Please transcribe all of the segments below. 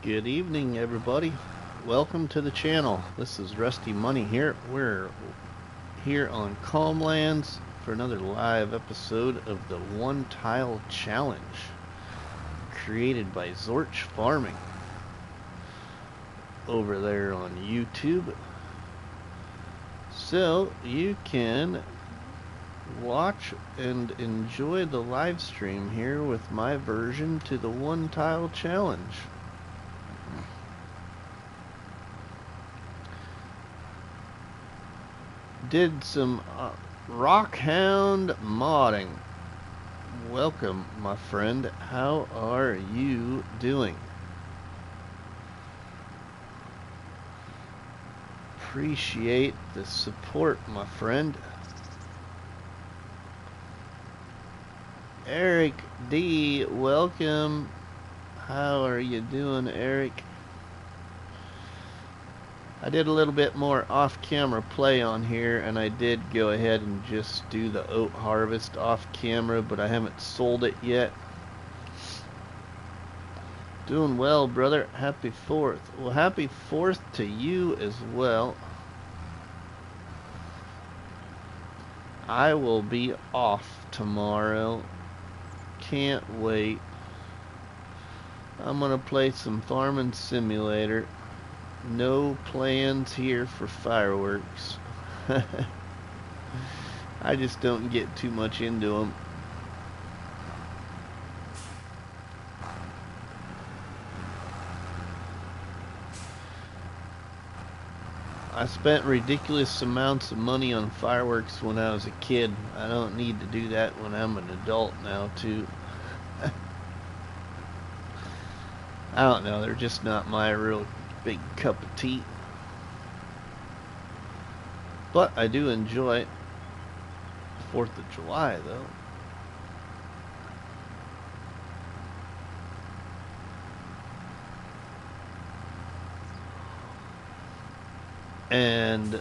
Good evening, everybody. Welcome to the channel. This is RustyMoney here. We're here on Calmlands for another live episode of the One Tile Challenge, created by Zorch Farming over there on YouTube. So you can watch and enjoy the live stream here with my version to the One Tile Challenge. Did some Rockhound modding. Welcome, my friend. How are you doing? Appreciate the support, my friend. Eric D, welcome. How are you doing, Eric? I did a little bit more off-camera play on here, and I did go ahead and just do the oat harvest off-camera, but I haven't sold it yet. Doing well, brother. Happy 4th. Well, happy 4th to you as well. I will be off tomorrow. Can't wait. I'm gonna play some Farming Simulator. No plans here for fireworks. I just don't get too much into them. I spent ridiculous amounts of money on fireworks when I was a kid. I don't need to do that when I'm an adult now, too. I don't know, they're just not my real big cup of tea. But I do enjoy 4th of July, though. And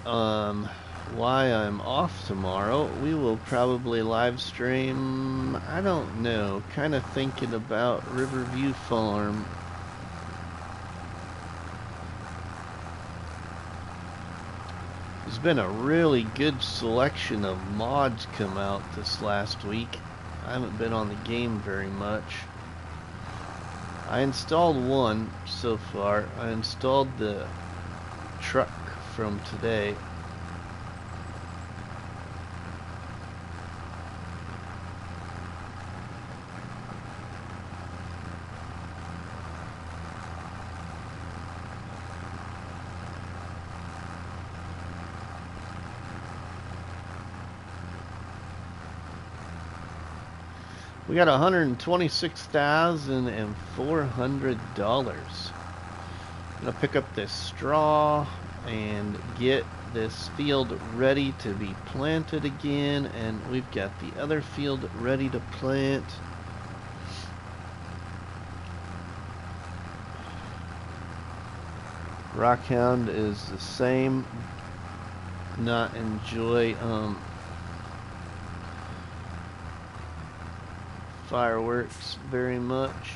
why I'm off tomorrow, we will probably live stream, I don't know, kind of thinking about Riverview Farm. There's been a really good selection of mods come out this last week. I haven't been on the game very much. I installed one so far. I installed the truck from today. We got $126,400. Gonna pick up this straw and get this field ready to be planted again, and we've got the other field ready to plant. Rockhound is the same. Not enjoy fireworks very much,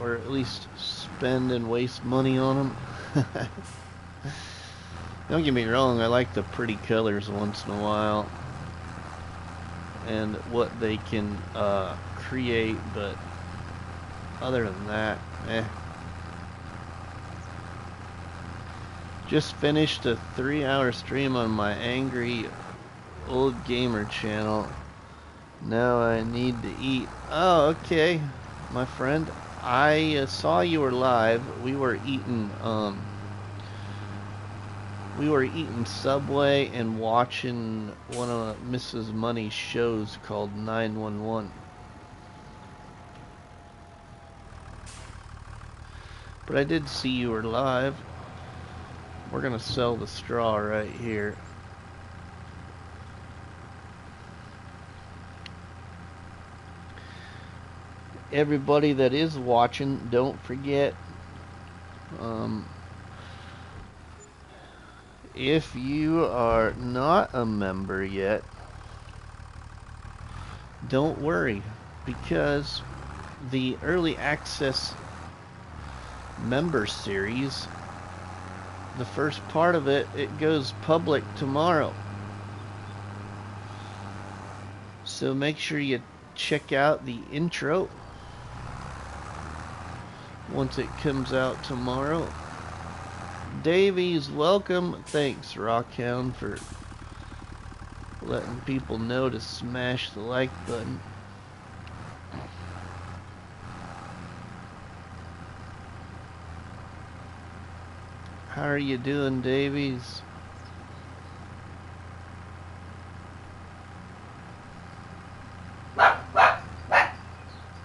or at least spend and waste money on them. Don't get me wrong, I like the pretty colors once in a while and what they can create, but other than that, Just finished a 3-hour stream on my Angry Old Gamer channel. Now I need to eat. Oh, okay, my friend. I saw you were live. We were eating Subway and watching one of Mrs. Money's shows called 911. But I did see you were live. We're gonna sell the straw right here. Everybody that is watching, don't forget, if you are not a member yet, don't worry, because the early access member series. The first part of it, it goes public tomorrow. So make sure you check out the intro once it comes out tomorrow. Davies, welcome. Thanks, Rockhound, for letting people know to smash the like button. How are you doing, Davies?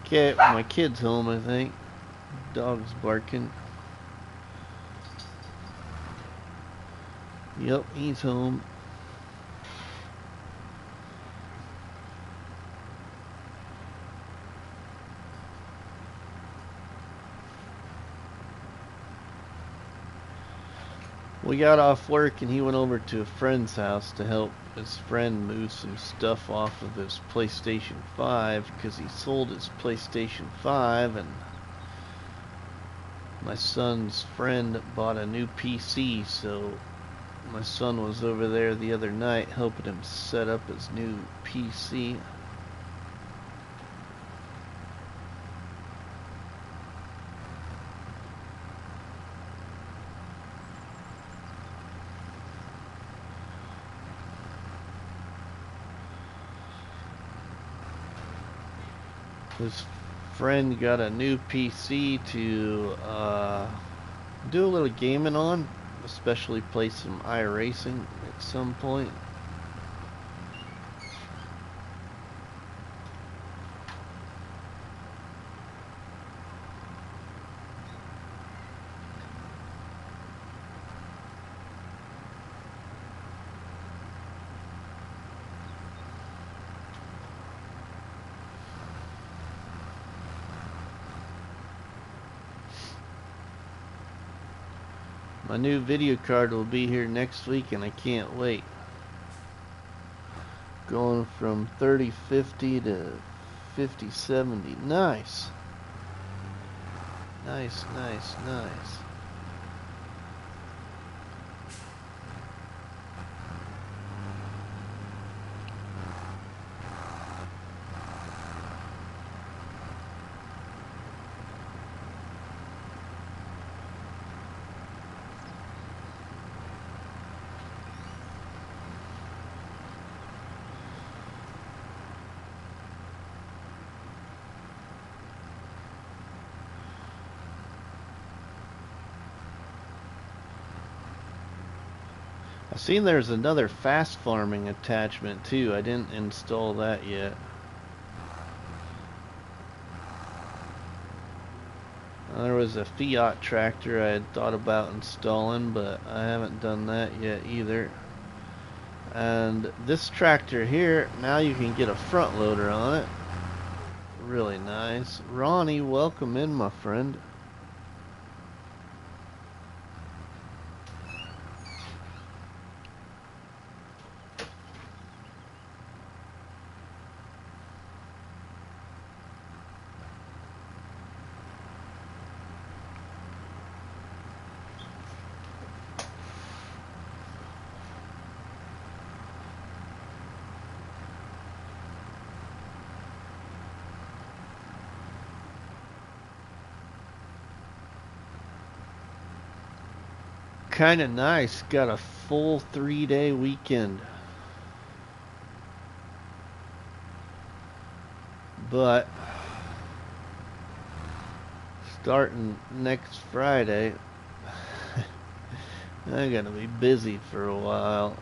Okay, my kid's home, I think. Dog's barking. Yep, he's home. We got off work and he went over to a friend's house to help his friend move some stuff off of his PlayStation 5 because he sold his PlayStation 5, and my son's friend bought a new PC, so my son was over there the other night helping him set up his new PC. His friend got a new PC to do a little gaming on, especially play some iRacing at some point. My new video card will be here next week and I can't wait. Going from 3050 to 5070. Nice. Nice, nice, nice. I seen there's another fast farming attachment too. I didn't install that yet. There was a Fiat tractor I had thought about installing, but I haven't done that yet either. And this tractor here, now you can get a front loader on it. Really nice. Ronnie, welcome in, my friend. Kind of nice. Got a full 3-day weekend. But starting next Friday, I'm gonna be busy for a while.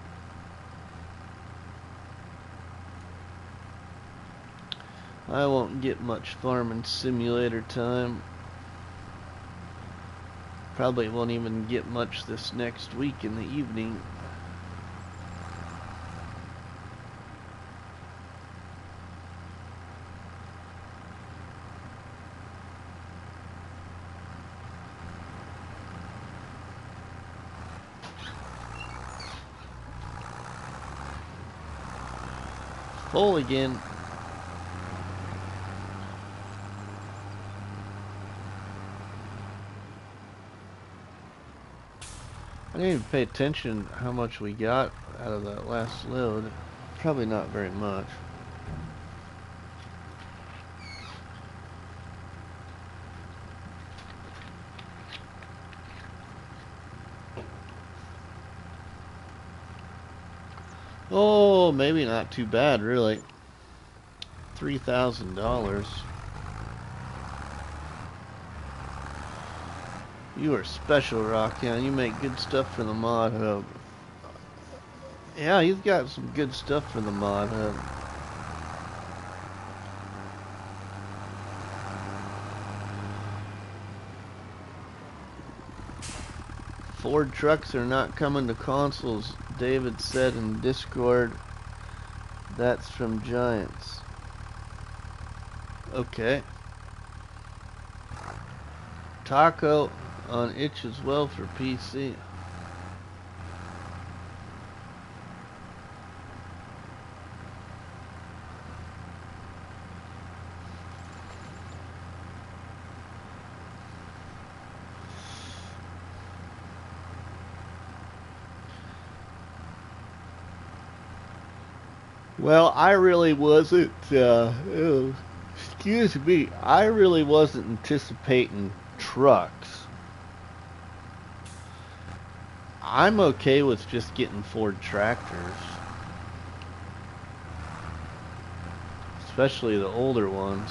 I won't get much farming simulator time. Probably won't even get much this next week in the evening. Full again. I didn't even pay attention how much we got out of that last load. Probably not very much. Oh, maybe not too bad, really. $3,000. You are special, Rockhound. You make good stuff for the mod hub. Yeah, he's got some good stuff for the mod hub. Ford trucks are not coming to consoles, David said in Discord. That's from Giants. Okay. Taco on itch as well for PC. Well, I really wasn't, excuse me, I really wasn't anticipating trucks. I'm okay with just getting Ford tractors. Especially the older ones.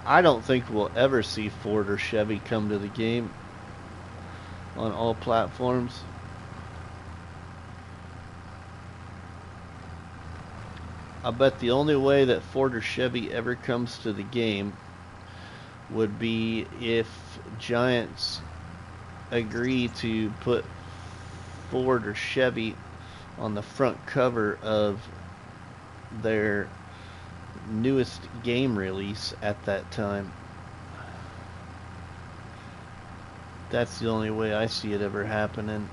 I don't think we'll ever see Ford or Chevy come to the game on all platforms. I bet the only way that Ford or Chevy ever comes to the game would be if Giants agree to put Ford or Chevy on the front cover of their newest game release at that time. That's the only way I see it ever happening.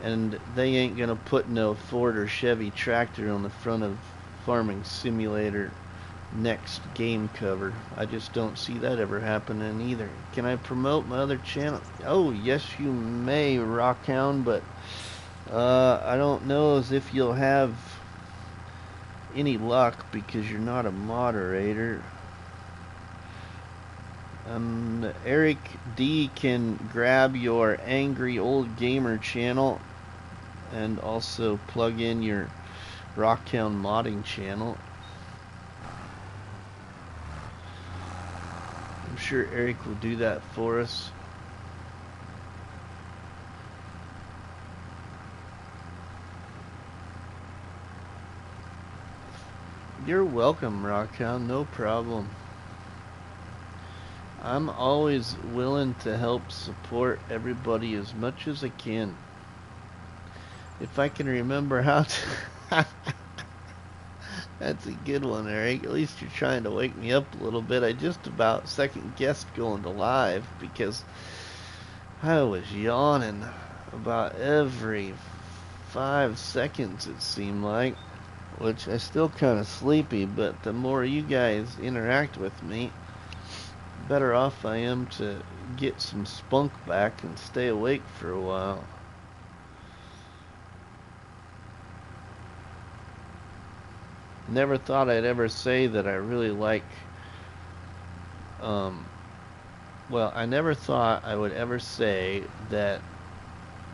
And they ain't gonna put no Ford or Chevy tractor on the front of Farming Simulator next game cover. I just don't see that ever happening either. Can I promote my other channel? Oh, yes you may, Rockhound, but I don't know as if you'll have any luck because you're not a moderator. Eric D can grab your Angry Old Gamer channel and also plug in your Rockhound modding channel. I'm sure Eric will do that for us. You're welcome, Rockhound, no problem. I'm always willing to help support everybody as much as I can. If I can remember how to... That's a good one, Eric. At least you're trying to wake me up a little bit. I just about second-guessed going to live because I was yawning about every 5 seconds, it seemed like. Which I still kind of sleepy, but the more you guys interact with me, better off I am to get some spunk back and stay awake for a while. Never thought I'd ever say that I really like, well, I never thought I would ever say that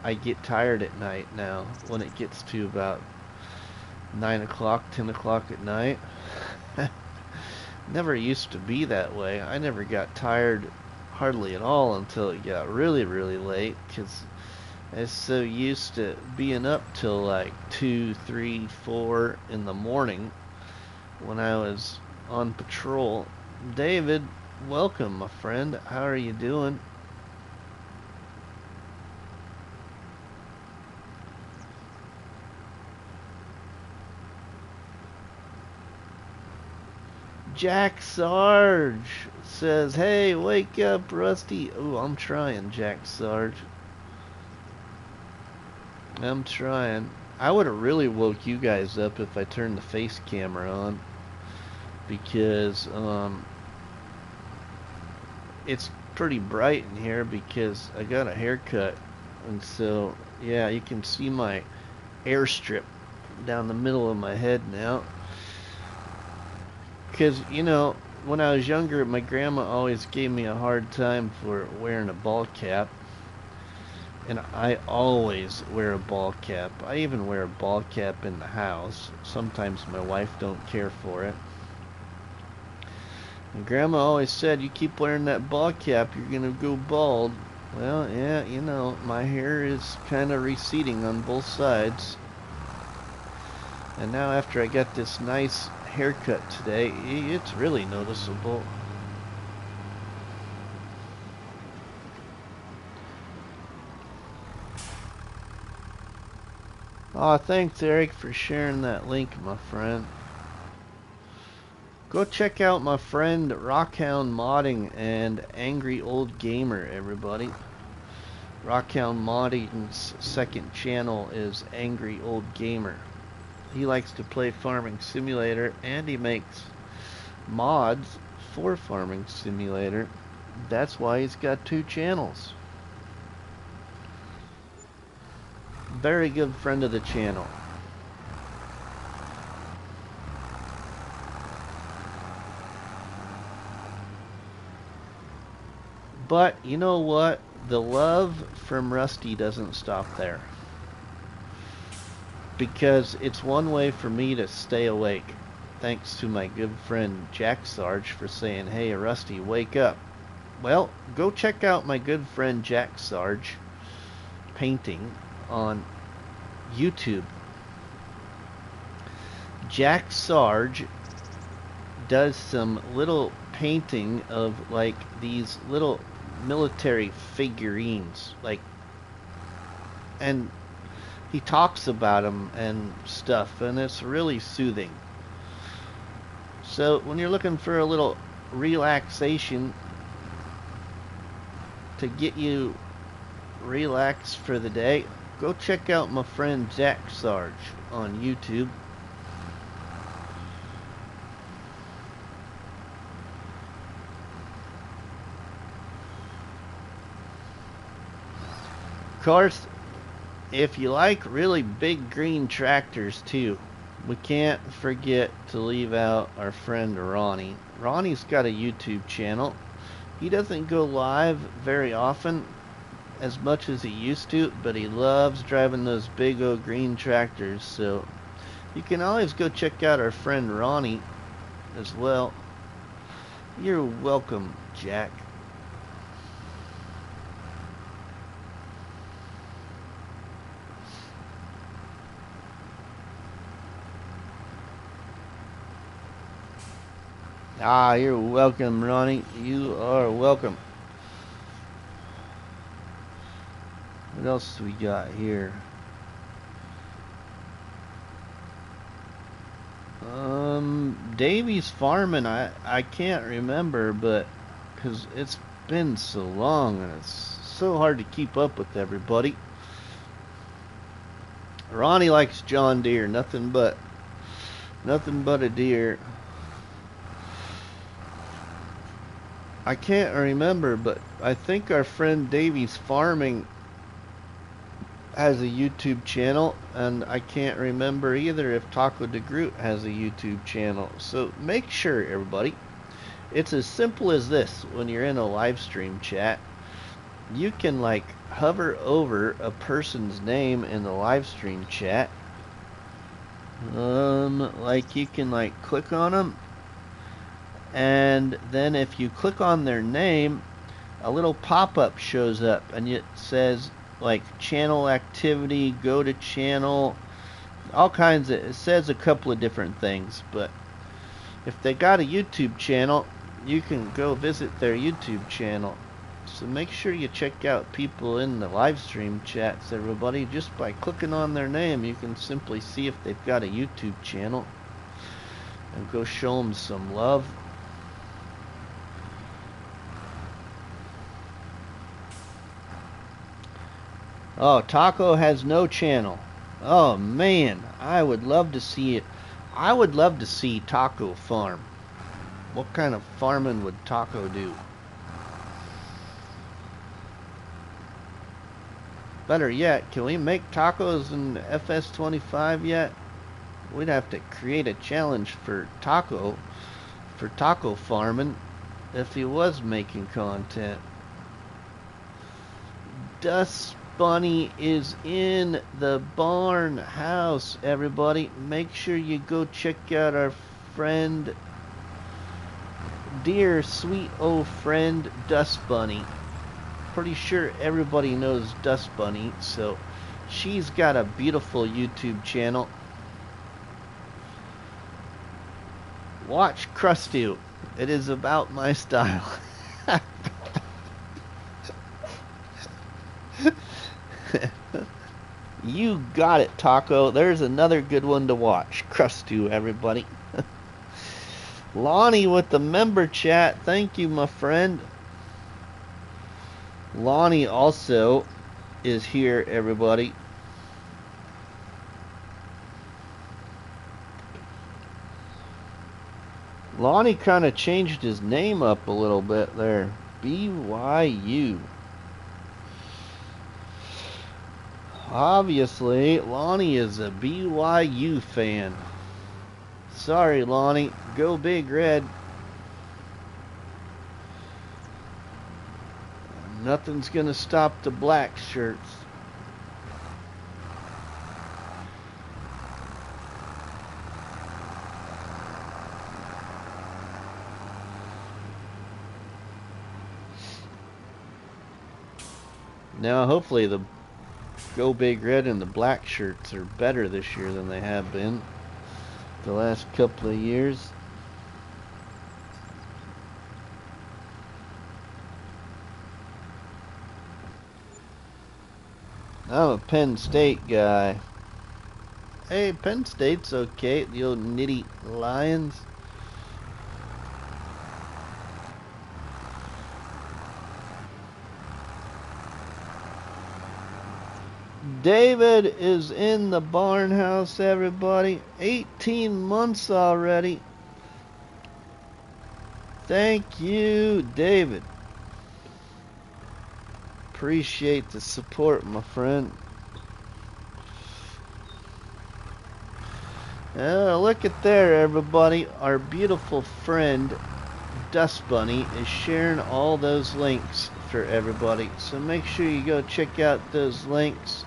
I get tired at night now when it gets to about 9 o'clock, 10 o'clock at night. Never used to be that way. I never got tired hardly at all until it got really, really late because I was so used to being up till like 2, 3, 4 in the morning when I was on patrol. David, welcome, my friend. How are you doing? Jack Sarge says, hey, wake up, Rusty. Oh, I'm trying, Jack Sarge. I'm trying. I would have really woke you guys up if I turned the face camera on. because it's pretty bright in here because I got a haircut, and so yeah, you can see my hair strip down the middle of my head now. Because, you know, when I was younger, my grandma always gave me a hard time for wearing a ball cap. And I always wear a ball cap. I even wear a ball cap in the house. Sometimes my wife don't care for it. And Grandma always said, you keep wearing that ball cap, you're going to go bald. Well, yeah, you know, my hair is kind of receding on both sides. And now after I got this nice haircut today, it's really noticeable. Aw, thanks Eric for sharing that link, my friend. Go check out my friend Rockhound Modding and Angry Old Gamer, everybody. Rockhound Modding's second channel is Angry Old Gamer. He likes to play Farming Simulator, and he makes mods for Farming Simulator. That's why he's got 2 channels. Very good friend of the channel. But you know what? The love from Rusty doesn't stop there. Because it's one way for me to stay awake. Thanks to my good friend Jack Sarge for saying, hey Rusty, wake up. Well, go check out my good friend Jack Sarge painting on YouTube. Jack Sarge does some little painting of like these little military figurines, like, and he talks about them and stuff, and it's really soothing. So when you're looking for a little relaxation to get you relaxed for the day, go check out my friend Jack Sarge on YouTube. Of course, if you like really big green tractors too, we can't forget to leave out our friend Ronnie. Ronnie's got a YouTube channel. He doesn't go live very often, as much as he used to, but he loves driving those big old green tractors, so you can always go check out our friend Ronnie as well. You're welcome, Jack. Ah, you're welcome, Ronnie. You are welcome. What else do we got here? Davy's farming, I can't remember, but because it's been so long and it's so hard to keep up with everybody. Ronnie likes John Deere, nothing but a deer. I can't remember, but I think our friend Davy's Farming has a YouTube channel, and I can't remember either if Taco de Groot has a YouTube channel. So make sure, everybody, it's as simple as this. When you're in a live stream chat, you can like hover over a person's name in the live stream chat. Like you can like click on them, and then if you click on their name, a little pop-up shows up, and it says like channel activity, go to channel, all kinds of, it says a couple of different things. But if they got a YouTube channel, you can go visit their YouTube channel. So make sure you check out people in the live stream chats, everybody. Just by clicking on their name, you can simply see if they've got a YouTube channel and go show them some love. Oh, Taco has no channel. Oh man, I would love to see it. I would love to see Taco farm. What kind of farming would Taco do? Better yet, can we make tacos in FS25 yet? We'd have to create a challenge for taco farming if he was making content. Dust Bunny is in the barn house, everybody. Make sure you go check out our friend, dear sweet old friend Dust Bunny. Pretty sure everybody knows Dust Bunny, so she's got a beautiful YouTube channel. Watch Krusty. It is about my style. You got it, Taco. There's another good one to watch. Krusty, everybody. Lonnie with the member chat. Thank you, my friend. Lonnie also is here, everybody. Lonnie kind of changed his name up a little bit there. BYU. Obviously, Lonnie is a BYU fan. Sorry, Lonnie. Go Big Red. Nothing's gonna stop the black shirts. Now, hopefully the Go Big Red and the black shirts are better this year than they have been the last couple of years. I'm a Penn State guy. Hey, Penn State's okay. The old Nitty Lions. David is in the barn house, everybody. 18 months already. Thank you, David. Appreciate the support, my friend. Look at there, everybody. Our beautiful friend Dust Bunny is sharing all those links for everybody. So make sure you go check out those links.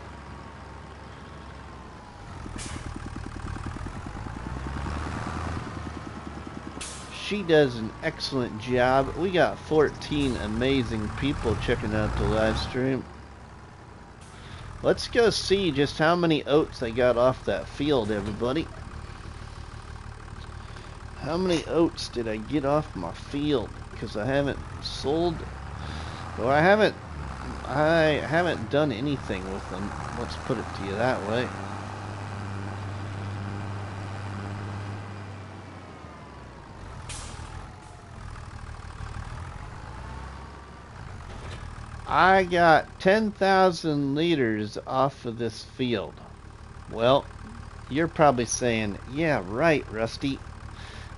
She does an excellent job. We got 14 amazing people checking out the live stream. Let's go see just how many oats I got off that field, everybody. How many oats did I get off my field? Because I haven't sold, or I haven't done anything with them. Let's put it to you that way. I got 10,000 liters off of this field. Well, you're probably saying, yeah, right, Rusty.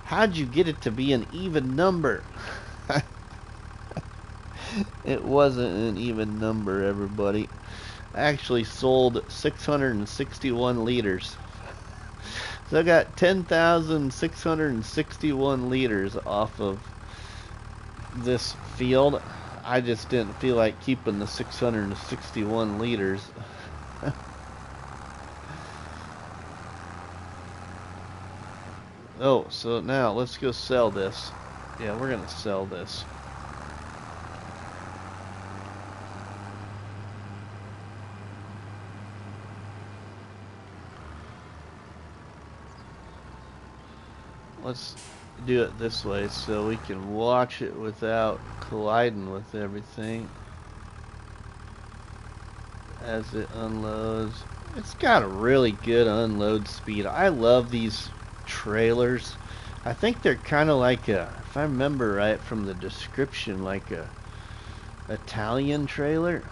How'd you get it to be an even number? It wasn't an even number, everybody. I actually sold 661 liters. So I got 10,661 liters off of this field. I just didn't feel like keeping the 661 liters. Oh, so now let's go sell this. Yeah, we're gonna sell this. Let's do it this way so we can watch it without colliding with everything as it unloads. It's got a really good unload speed. I love these trailers. I think they're kind of like a, if I remember right from the description, like a Italian trailer.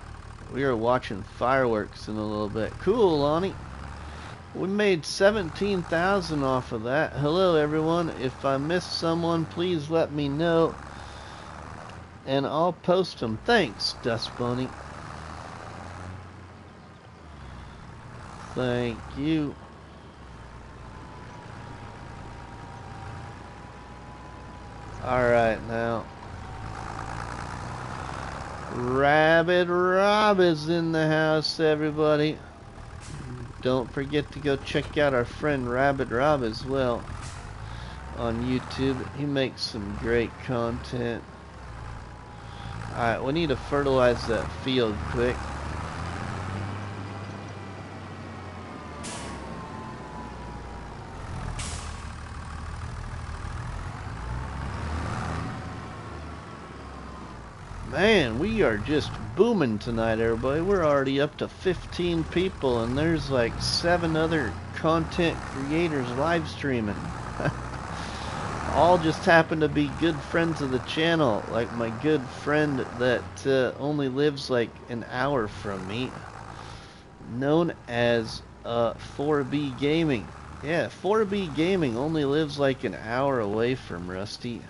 We are watching fireworks in a little bit. Cool, Lonnie. We made 17,000 off of that. Hello everyone. If I missed someone, please let me know and I'll post them. Thanks, Dust Bunny. Thank you. Alright now. Rabbit Rob is in the house, everybody. Don't forget to go check out our friend Rabbit Rob as well on YouTube. He makes some great content. Alright, we need to fertilize that field quick. Man, we are just booming tonight, everybody. We're already up to 15 people, and there's like 7 other content creators live streaming. All just happen to be good friends of the channel, like my good friend that only lives like an hour from me, known as 4B Gaming. Yeah, 4B Gaming only lives like an hour away from Rusty.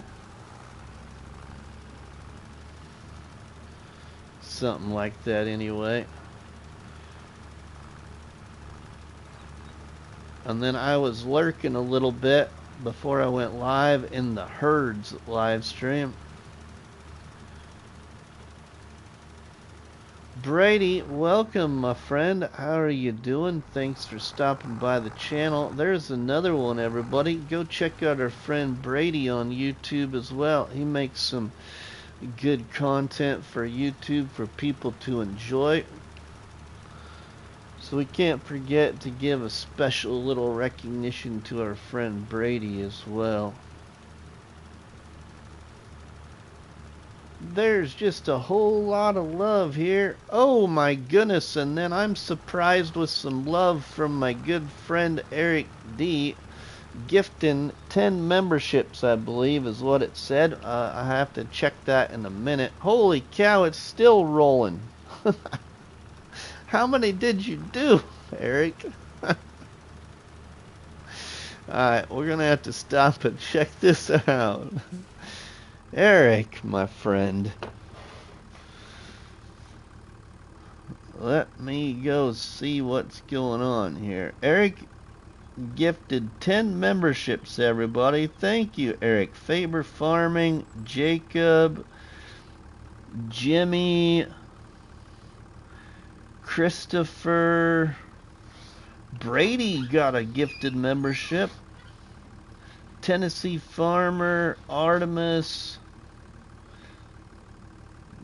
Something like that anyway. And then I was lurking a little bit before I went live in the Herds live stream. Brady, welcome my friend. How are you doing? Thanks for stopping by the channel. There's another one, everybody. Go check out our friend Brady on YouTube as well. He makes some good content for YouTube for people to enjoy. So we can't forget to give a special little recognition to our friend Brady as well. There's just a whole lot of love here. Oh my goodness, and then I'm surprised with some love from my good friend Eric D. Gifting 10 memberships, I believe is what it said. I have to check that in a minute. Holy cow, it's still rolling. How many did you do, Eric? Alright, we're gonna have to stop and check this out. Eric, my friend. Let me go see what's going on here. Eric gifted 10 memberships, everybody. Thank you, Eric. Faber Farming, Jacob, Jimmy, Christopher, Brady got a gifted membership. Tennessee Farmer, Artemis,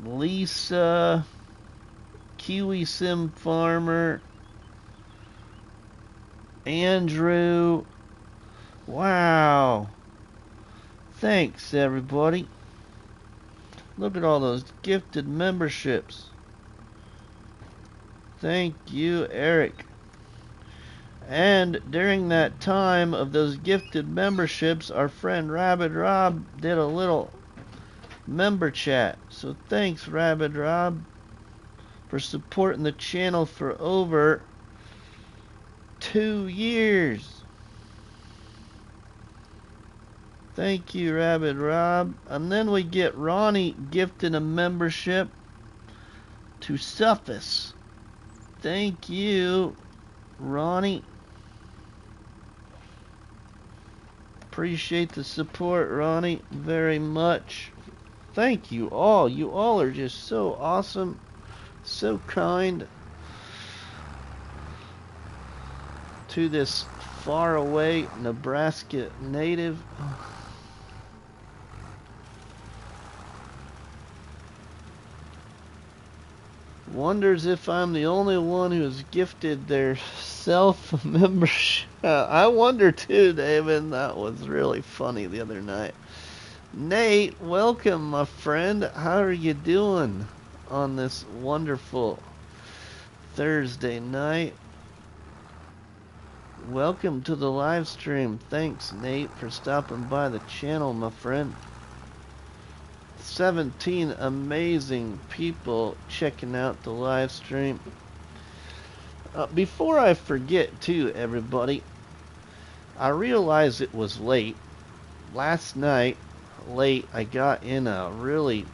Lisa, Kiwi Sim Farmer, Andrew. Wow. Thanks, everybody. Look at all those gifted memberships. Thank you, Eric. And during that time of those gifted memberships, our friend Rabbit Rob did a little member chat. So thanks, Rabbit Rob, for supporting the channel for over 2 years. Thank you, Rabbit Rob. And then we get Ronnie gifting a membership to Suffice. Thank you, Ronnie. Appreciate the support, Ronnie, very much. Thank you all. You all are just so awesome, so kind to this faraway Nebraska native. Wonders if I'm the only one who's gifted their self-membership. I wonder too, David. That was really funny the other night. Nate, welcome, my friend. How are you doing on this wonderful Thursday night? Welcome to the live stream. Thanks, Nate, for stopping by the channel, my friend. 17 amazing people checking out the live stream. Before I forget, too, everybody, I realized it was late. Last night, late, I got in a really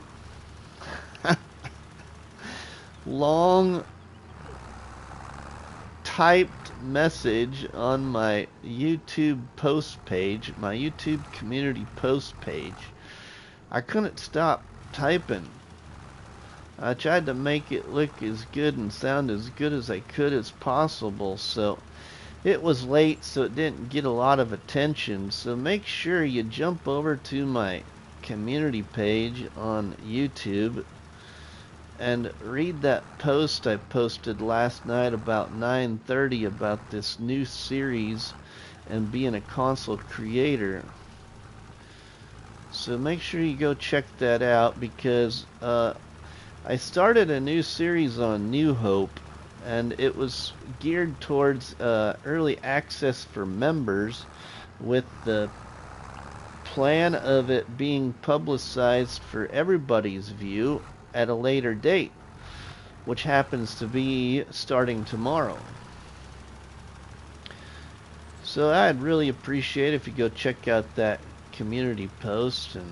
long typed message on my YouTube post page, my YouTube community post page. I couldn't stop typing. I tried to make it look as good and sound as good as I could as possible, so it was late, so it didn't get a lot of attention. So make sure you jump over to my community page on YouTube and read that post I posted last night about 9:30 about this new series and being a console creator. So make sure you go check that out, because I started a new series on New Hope, and it was geared towards early access for members, with the plan of it being publicized for everybody's view at a later date, which happens to be starting tomorrow. So I'd really appreciate if you go check out that community post and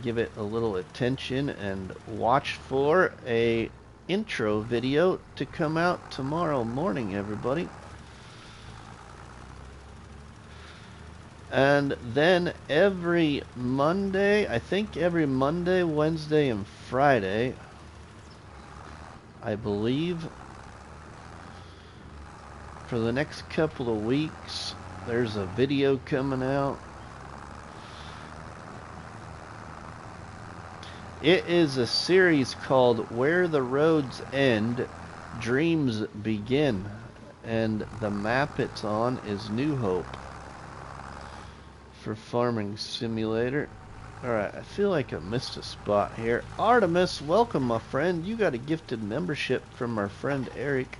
give it a little attention, and watch for a intro video to come out tomorrow morning, everybody. And then every Monday, I think every Monday, Wednesday, and Friday, I believe, for the next couple of weeks, there's a video coming out. It is a series called Where the Roads End, Dreams Begin, and the map it's on is New Hope for Farming Simulator. Alright, I feel like I missed a spot here. Artemis, welcome, my friend. You got a gifted membership from our friend Eric.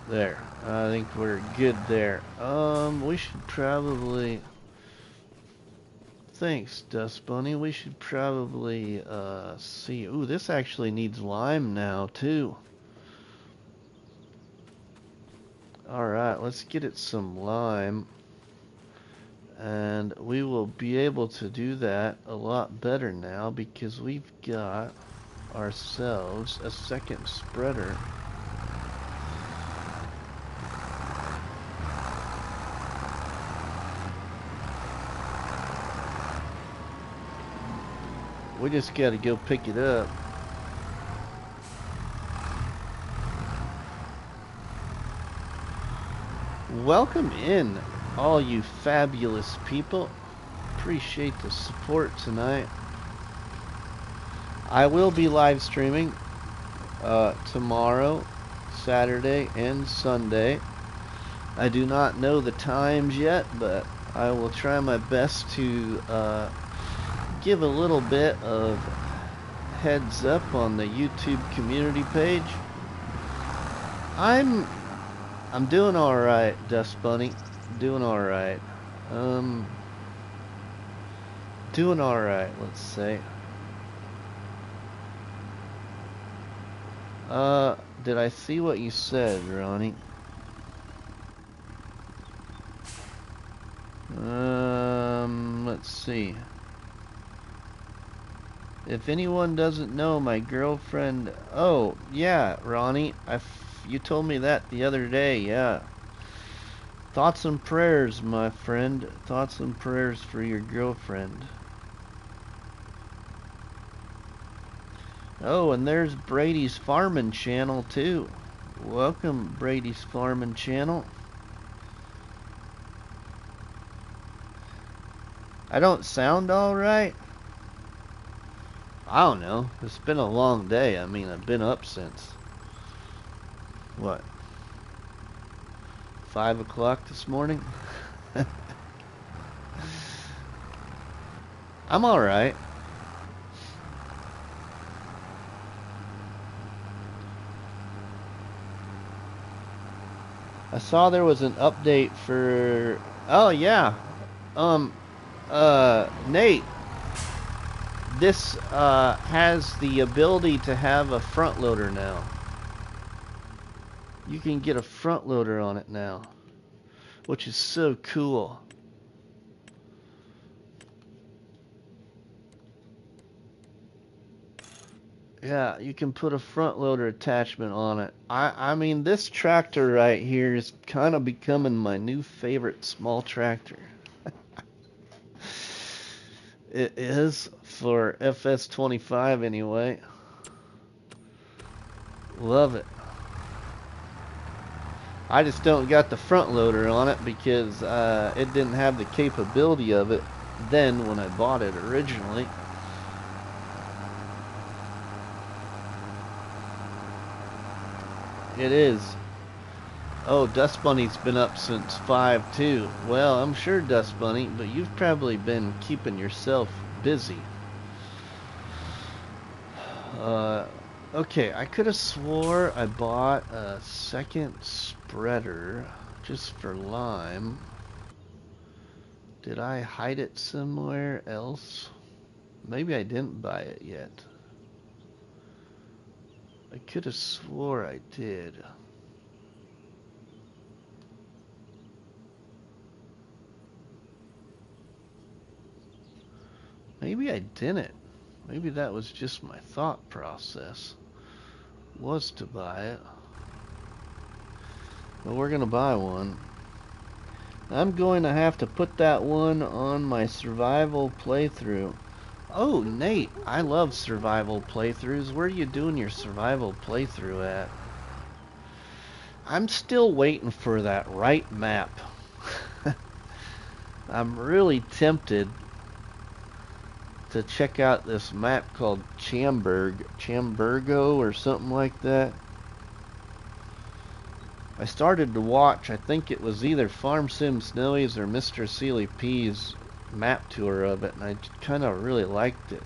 There. I think we're good there. We should probably... Thanks, Dust Bunny. We should probably, see... Ooh, this actually needs lime now, too. Alright, let's get it some lime. And we will be able to do that a lot better now, because we've got ourselves a second spreader. We just gotta go pick it up. Welcome in, all you fabulous people. Appreciate the support tonight. I will be live streaming tomorrow, Saturday, and Sunday. I do not know the times yet, but I will try my best to give a little bit of heads up on the YouTube community page. I'm doing alright, Dust Bunny. Doing alright. Doing alright, let's say. Did I see what you said, Ronnie? Let's see. If anyone doesn't know, my girlfriend... Oh, yeah, Ronnie. You told me that the other day, yeah. Thoughts and prayers, my friend. Thoughts and prayers for your girlfriend. Oh, and there's Brady's Farming channel, too. Welcome, Brady's Farming channel. I don't sound alright? I don't know. It's been a long day. I mean, I've been up since... What? 5 o'clock this morning? I'm alright. I saw there was an update for... Oh, yeah. Nate. This has the ability to have a front loader now. You can get a front loader on it now, which is so cool. Yeah, you can put a front loader attachment on it. I mean, this tractor right here is kind of becoming my new favorite small tractor. It is for FS25 anyway. Love it. I just don't got the front loader on it because it didn't have the capability of it then when I bought it originally. It is. Oh, Dust Bunny's been up since 5 too. Well, I'm sure, Dust Bunny, but you've probably been keeping yourself busy. Okay, I could have swore I bought a second spreader just for lime. Did I hide it somewhere else? Maybe I didn't buy it yet. I could have swore I did. Maybe I didn't. Maybe that was just my thought process. Was to buy it. But we're gonna buy one. I'm going to have to put that one on my survival playthrough. Oh, Nate, I love survival playthroughs. Where are you doing your survival playthrough at? I'm still waiting for that right map. I'm really tempted to check out this map called Chamburgo or something like that. I started to watch, I think it was either Farm Sim Snowies or Mr. Sealy P's map tour of it, and I kind of really liked it.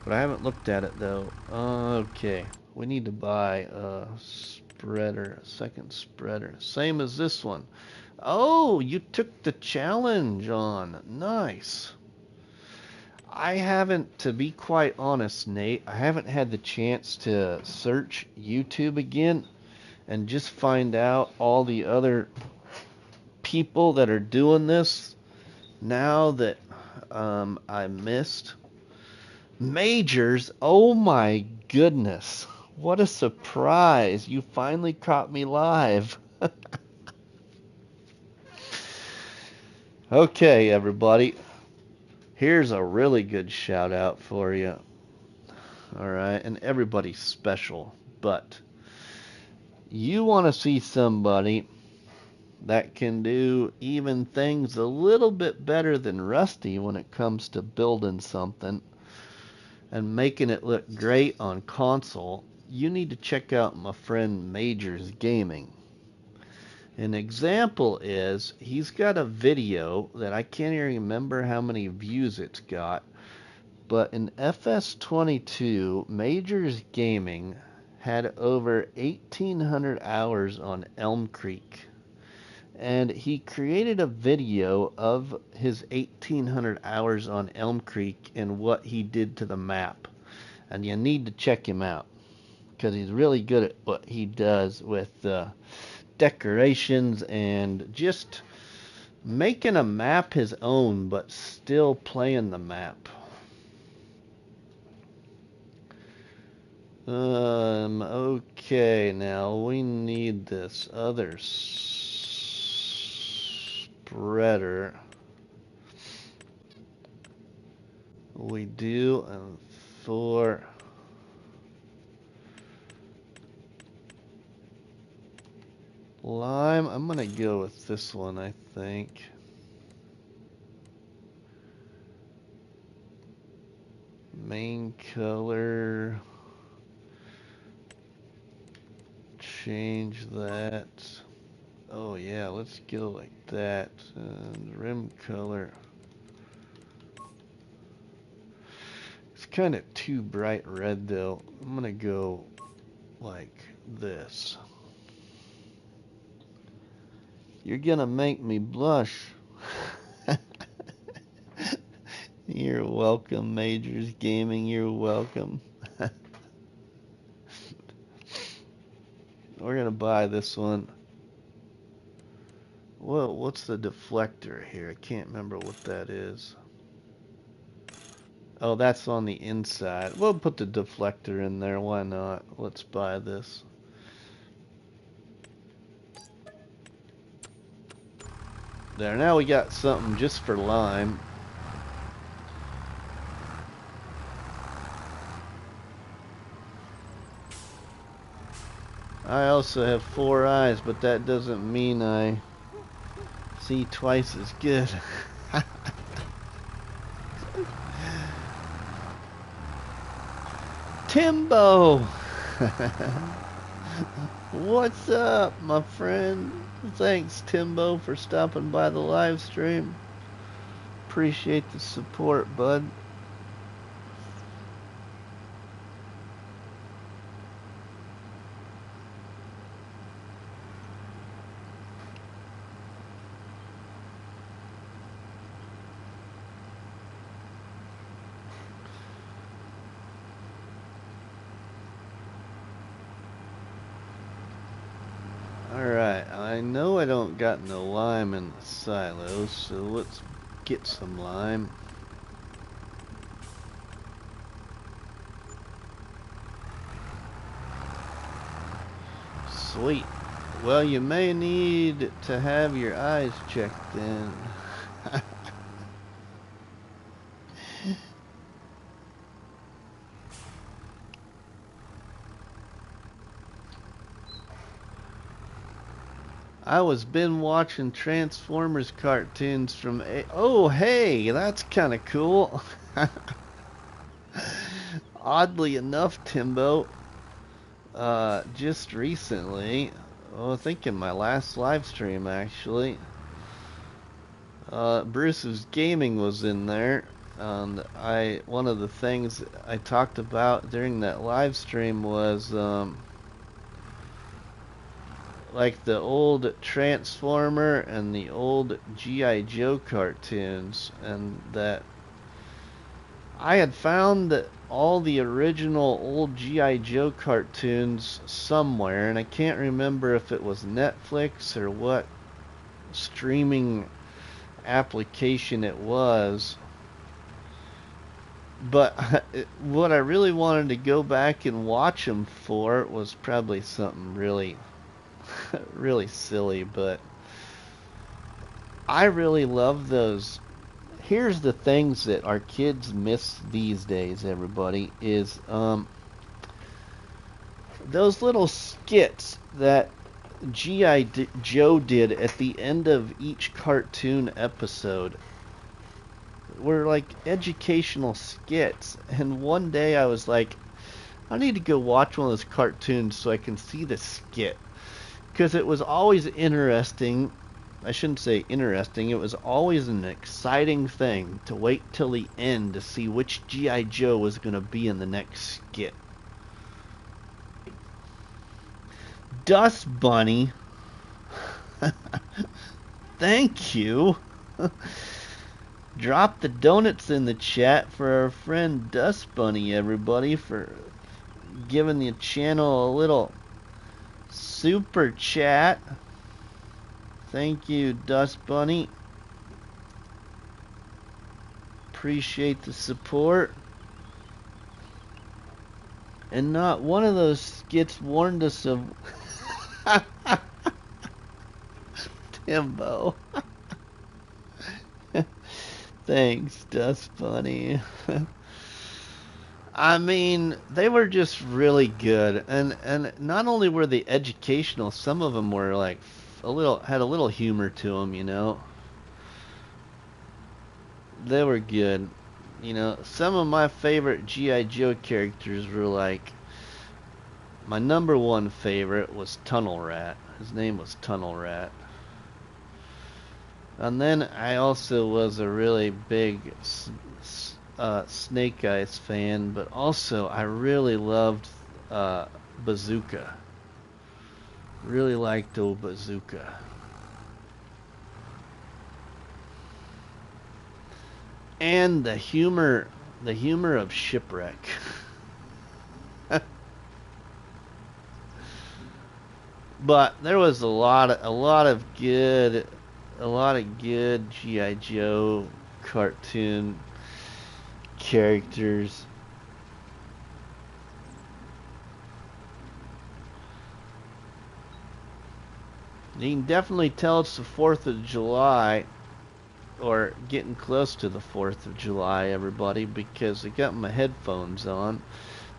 But I haven't looked at it though. Okay, we need to buy a spreader, a second spreader. Same as this one. Oh, you took the challenge on. Nice. I haven't, to be quite honest, Nate, I haven't had the chance to search YouTube again and just find out all the other people that are doing this now that I missed. Majors, oh my goodness. What a surprise. You finally caught me live. Okay, everybody. Here's a really good shout out for you. Alright, and everybody's special, but you want to see somebody that can do even things a little bit better than Rusty when it comes to building something and making it look great on console, you need to check out my friend Majors Gaming. An example is he's got a video that I can't even remember how many views it's got, but in FS22, Majors Gaming had over 1,800 hours on Elm Creek. And he created a video of his 1,800 hours on Elm Creek and what he did to the map. And you need to check him out because he's really good at what he does with decorations and just making a map his own but still playing the map. Okay, now we need this other spreader. We do, and for lime, I'm gonna go with this one, I think. Main color. Change that. Oh yeah, let's go like that. And rim color. It's kind of too bright red though. I'm gonna go like this. You're gonna make me blush. You're welcome, Majors Gaming. You're welcome. We're gonna buy this one. Well, what's the deflector here? I can't remember what that is. Oh, that's on the inside. We'll put the deflector in there. Why not? Let's buy this. There, now we got something just for lime. I also have 4 eyes, but that doesn't mean I see twice as good. Timbo! What's up, my friend? Thanks, Timbo, for stopping by the live stream. Appreciate the support, bud. Alright, I know I don't got no lime in the silos, so let's get some lime. Sweet. Well, you may need to have your eyes checked in. I was been watching Transformers cartoons from oh, hey, that's kind of cool. Oddly enough, Timbo, just recently, oh, I think in my last live stream actually, Bruce's Gaming was in there, and one of the things I talked about during that live stream was like the old Transformer and the old G.I. Joe cartoons, and that I had found that all the original old G.I. Joe cartoons somewhere, and I can't remember if it was Netflix or what streaming application it was, but what I really wanted to go back and watch them for was probably something really really silly, but I really love those. Here's the things that our kids miss these days, everybody, is those little skits that G.I. Joe did at the end of each cartoon episode were like educational skits. And one day I was like, I need to go watch one of those cartoons so I can see the skit. Because it was always interesting. I shouldn't say interesting. It was always an exciting thing to wait till the end to see which G.I. Joe was going to be in the next skit. Dust Bunny. Thank you. Drop the donuts in the chat for our friend Dust Bunny, everybody, for giving the channel a little super chat. Thank you, Dust Bunny. Appreciate the support. And not one of those skits warned us of Timbo. Thanks, Dust Bunny. I mean, they were just really good, and not only were they educational, some of them were like had a little humor to them, you know. They were good. You know, some of my favorite G.I. Joe characters were like, my number one favorite was Tunnel Rat. His name was Tunnel Rat. And then I also was a really big Snake Eyes fan, but also I really loved Bazooka. Really liked old Bazooka. and the humor of shipwreck. But there was a lot of good G.I. Joe cartoon characters. You can definitely tell it's the 4th of July, or getting close to the 4th of July, everybody, because I got my headphones on.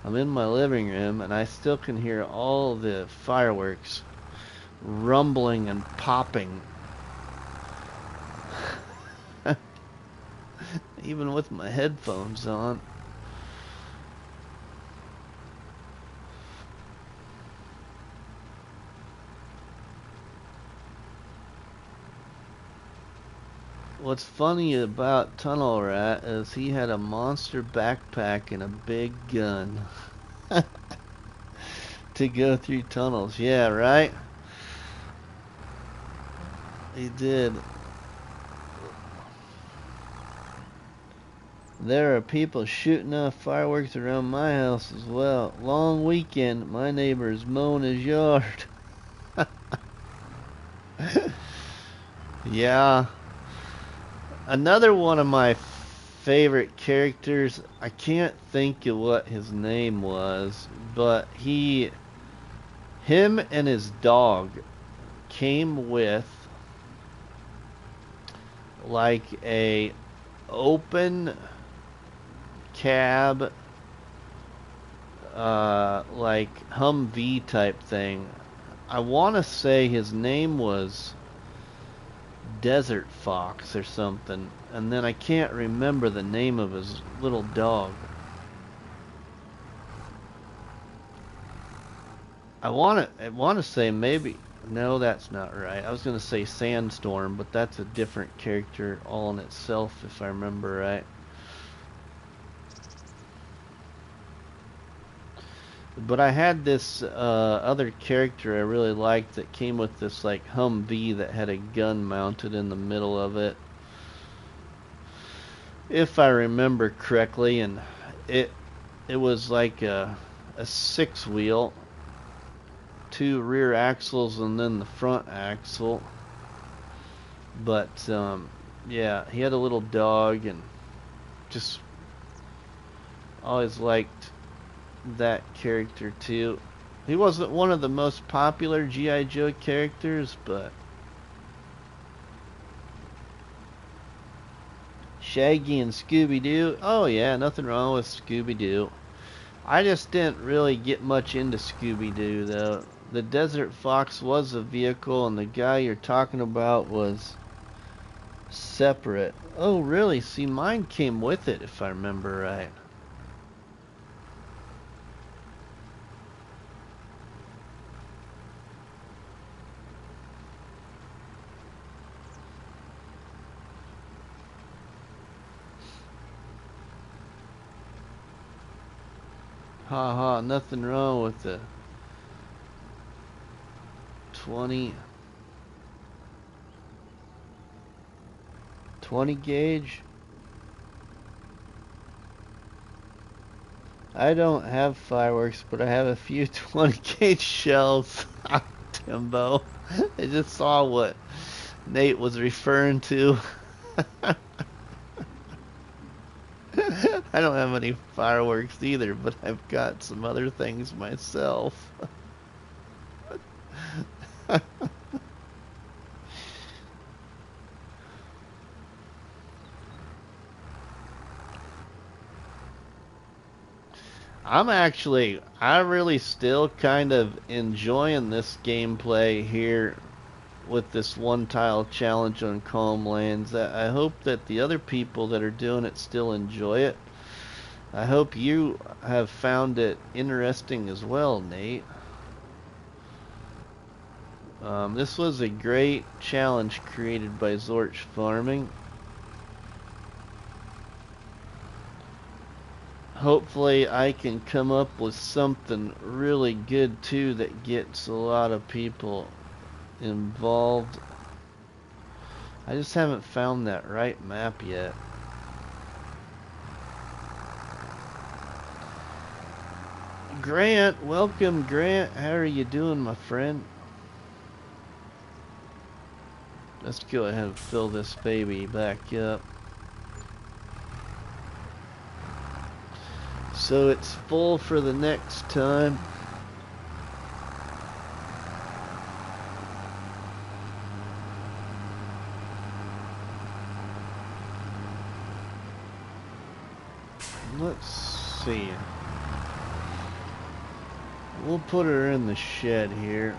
I'm in my living room and I still can hear all the fireworks rumbling and popping. Even with my headphones on. What's funny about Tunnel Rat is he had a monster backpack and a big gun to go through tunnels. Yeah, right? He did. There are people shooting off fireworks around my house as well. Long weekend, my neighbor's mowing his yard. Yeah. Another one of my favorite characters, I can't think of what his name was, but him and his dog came with like a open cab, like Humvee type thing. I want to say his name was Desert Fox or something, and then I can't remember the name of his little dog. I want to say maybe, no, that's not right. I was going to say Sandstorm, but that's a different character all in itself if I remember right. But I had this other character I really liked that came with this like Humvee that had a gun mounted in the middle of it, if I remember correctly, and it was like a 6-wheel, 2 rear axles and then the front axle. But yeah, he had a little dog, and just always liked that character too. He wasn't one of the most popular G.I. Joe characters, but Shaggy and Scooby-Doo, oh yeah, nothing wrong with Scooby-Doo. I just didn't really get much into Scooby-Doo though. The Desert Fox was a vehicle, and the guy you're talking about was separate. Oh really? See, mine came with it if I remember right. Ha ha, nothing wrong with the 20 gauge. I don't have fireworks, but I have a few 20 gauge shells. Timbo. I just saw what Nate was referring to. I don't have any fireworks either, but I've got some other things myself. I really still kind of enjoying this gameplay here with this one tile challenge on Calm Lands. I hope that the other people that are doing it still enjoy it. I hope you have found it interesting as well, Nate. This was a great challenge created by Zorch Farming. Hopefully I can come up with something really good too that gets a lot of people involved. I just haven't found that right map yet. Grant, welcome Grant. How are you doing, my friend? Let's go ahead and fill this baby back up. So it's full for the next time. Let's see. We'll put her in the shed here.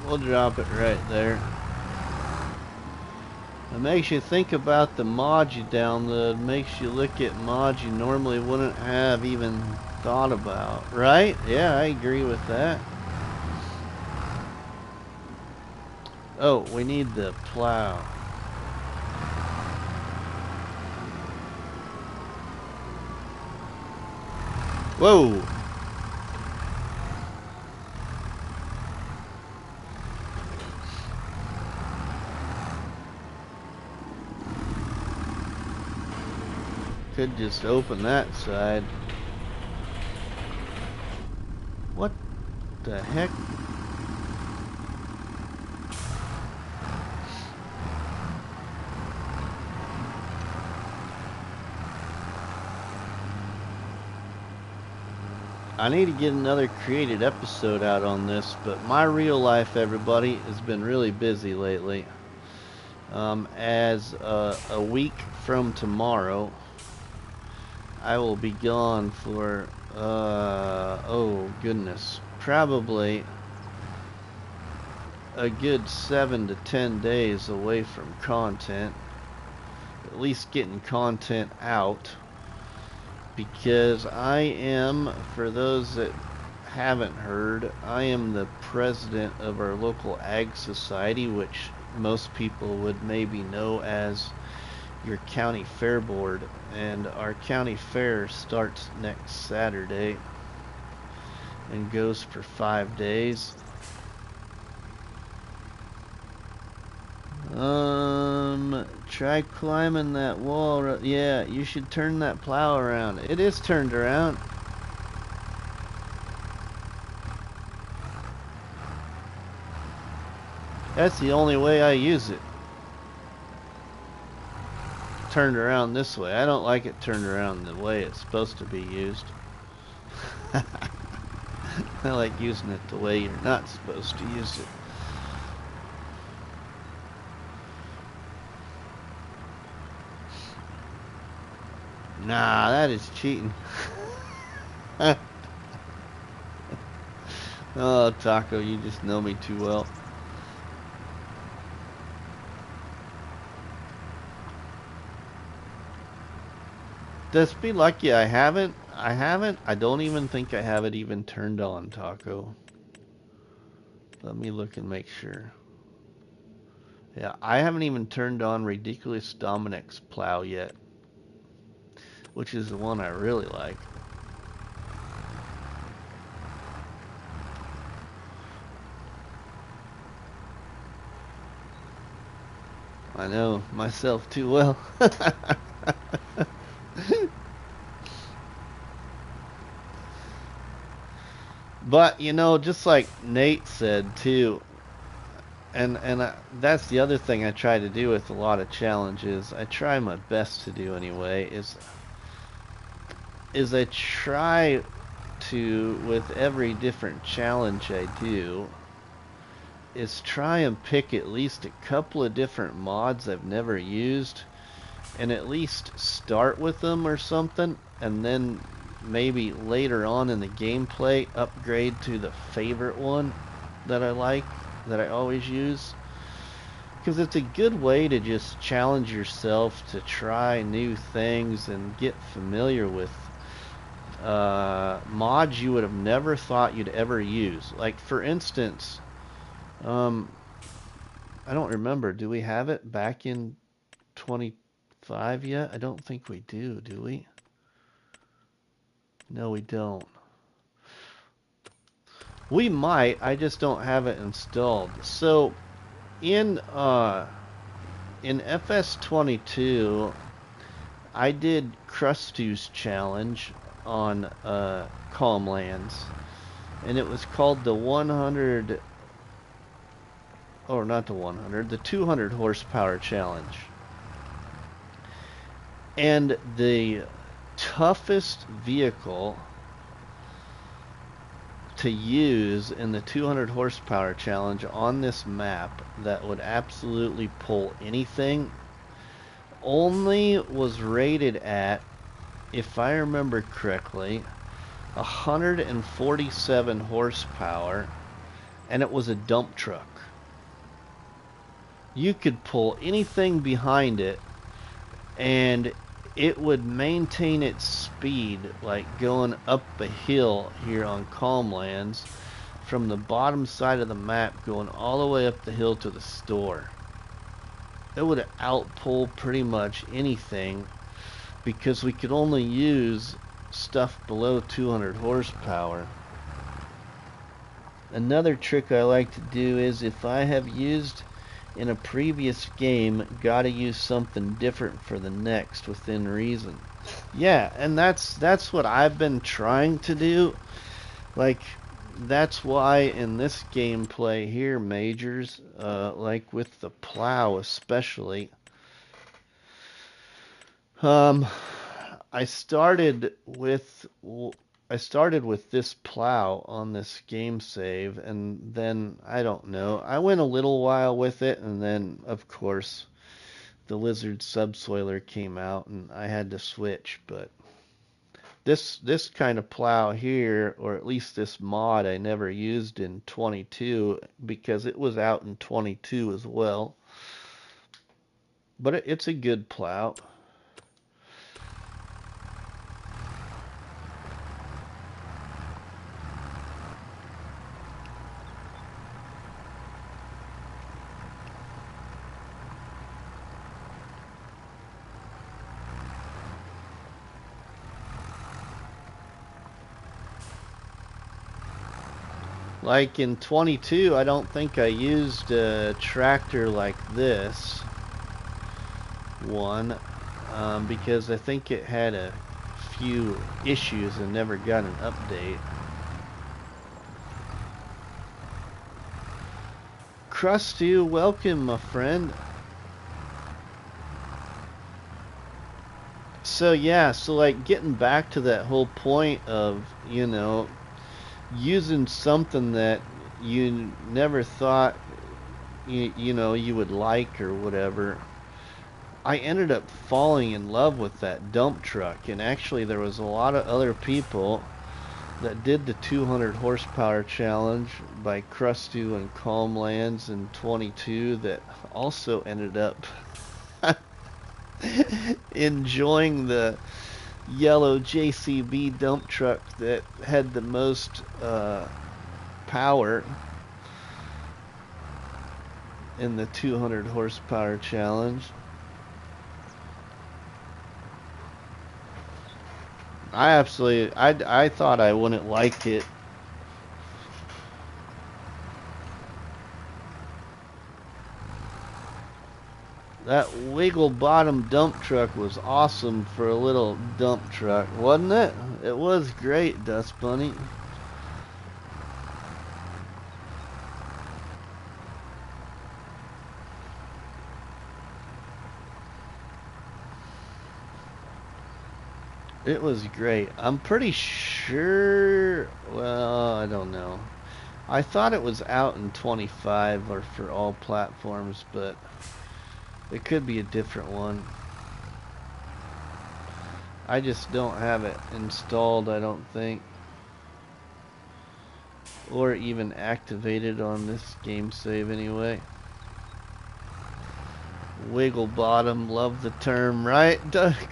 We'll drop it right there. It makes you think about the mods you download. It makes you look at mods you normally wouldn't have even thought about. Right? Yeah, I agree with that. Oh, we need the plow. Whoa! Could just open that side. What the heck? I need to get another created episode out on this, but my real life, everybody, has been really busy lately. As a week from tomorrow, I will be gone for, oh goodness, probably a good 7 to 10 days away from content. At least getting content out. Because I am, for those that haven't heard, I am the president of our local ag society, which most people would maybe know as your county fair board. And our county fair starts next Saturday and goes for 5 days. Try climbing that wall. Yeah, you should turn that plow around. It is turned around. That's the only way I use it. Turned around this way. I don't like it turned around the way it's supposed to be used. I like using it the way you're not supposed to use it. Nah, that is cheating. Oh, Taco, you just know me too well. Just be lucky I haven't. I don't even think I have it even turned on, Taco. Let me look and make sure. Yeah, I haven't even turned on Ridiculous Dominic's plow yet, which is the one I really like. I know myself too well. But, you know, just like Nate said too, and that's the other thing I try to do with a lot of challenges. I try my best to do anyway, is I try to, with every different challenge I do, is try and pick at least a couple of different mods I've never used and at least start with them or something, and then maybe later on in the gameplay upgrade to the favorite one that I like, that I always use. Because it's a good way to just challenge yourself to try new things and get familiar with mods you would have never thought you'd ever use. Like, for instance, I don't remember, do we have it back in 20 PS5 yet? I don't think we do we? No, we don't. We might, I just don't have it installed. So in FS25, I did Krusty's challenge on Calm Lands, and it was called the 100, or not the 100, the 200 horsepower challenge. And the toughest vehicle to use in the 200 horsepower challenge on this map that would absolutely pull anything only was rated at, if I remember correctly, 147 horsepower, and it was a dump truck. You could pull anything behind it and it would maintain its speed, like going up a hill here on Calm Lands, from the bottom side of the map going all the way up the hill to the store. It would outpull pretty much anything because we could only use stuff below 200 horsepower. Another trick I like to do is, if I have used in a previous game, gotta use something different for the next within reason. Yeah, and that's what I've been trying to do. Like, that's why in this gameplay here, Majors, like with the plow especially, I started with this plow on this game save, and then I don't know, I went a little while with it, and then of course the lizard subsoiler came out and I had to switch. But this kind of plow here, or at least this mod, I never used in 22 because it was out in 22 as well. But it's a good plow. Like in 22, I don't think I used a tractor like this one, because I think it had a few issues and never got an update. Krusty, welcome, my friend. So yeah, so like getting back to that whole point of, you know, using something that you never thought you know you would like or whatever. I ended up falling in love with that dump truck, and actually there was a lot of other people that did the 200 horsepower challenge by Krustu and Calm Lands in 22 that also ended up enjoying the yellow JCB dump truck that had the most power in the 200 horsepower challenge. I thought I wouldn't like it. That wiggle bottom dump truck was awesome for a little dump truck, wasn't it? It was great, Dust Bunny. It was great. I'm pretty sure, well, I don't know. I thought it was out in 25 or for all platforms, but it could be a different one. I just don't have it installed, I don't think. Or even activated on this game save anyway. Wiggle bottom, love the term, right?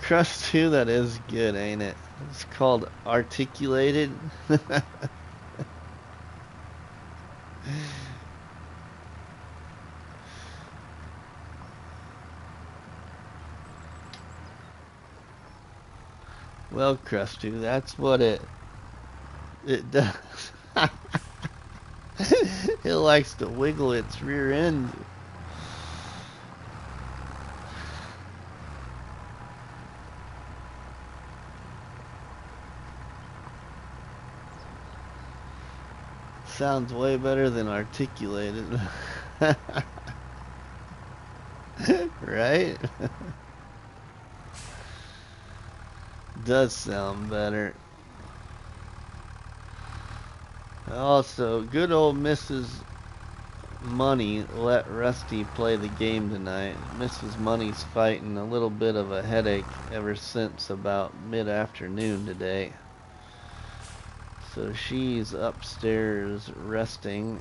Crust 2, that is good, ain't it? It's called articulated. Well, Krusty, that's what it does. It likes to wiggle its rear end. Sounds way better than articulated. Right? Does sound better. Also, good old Mrs. Money let Rusty play the game tonight. Mrs. Money's fighting a little bit of a headache ever since about mid-afternoon today. So she's upstairs resting.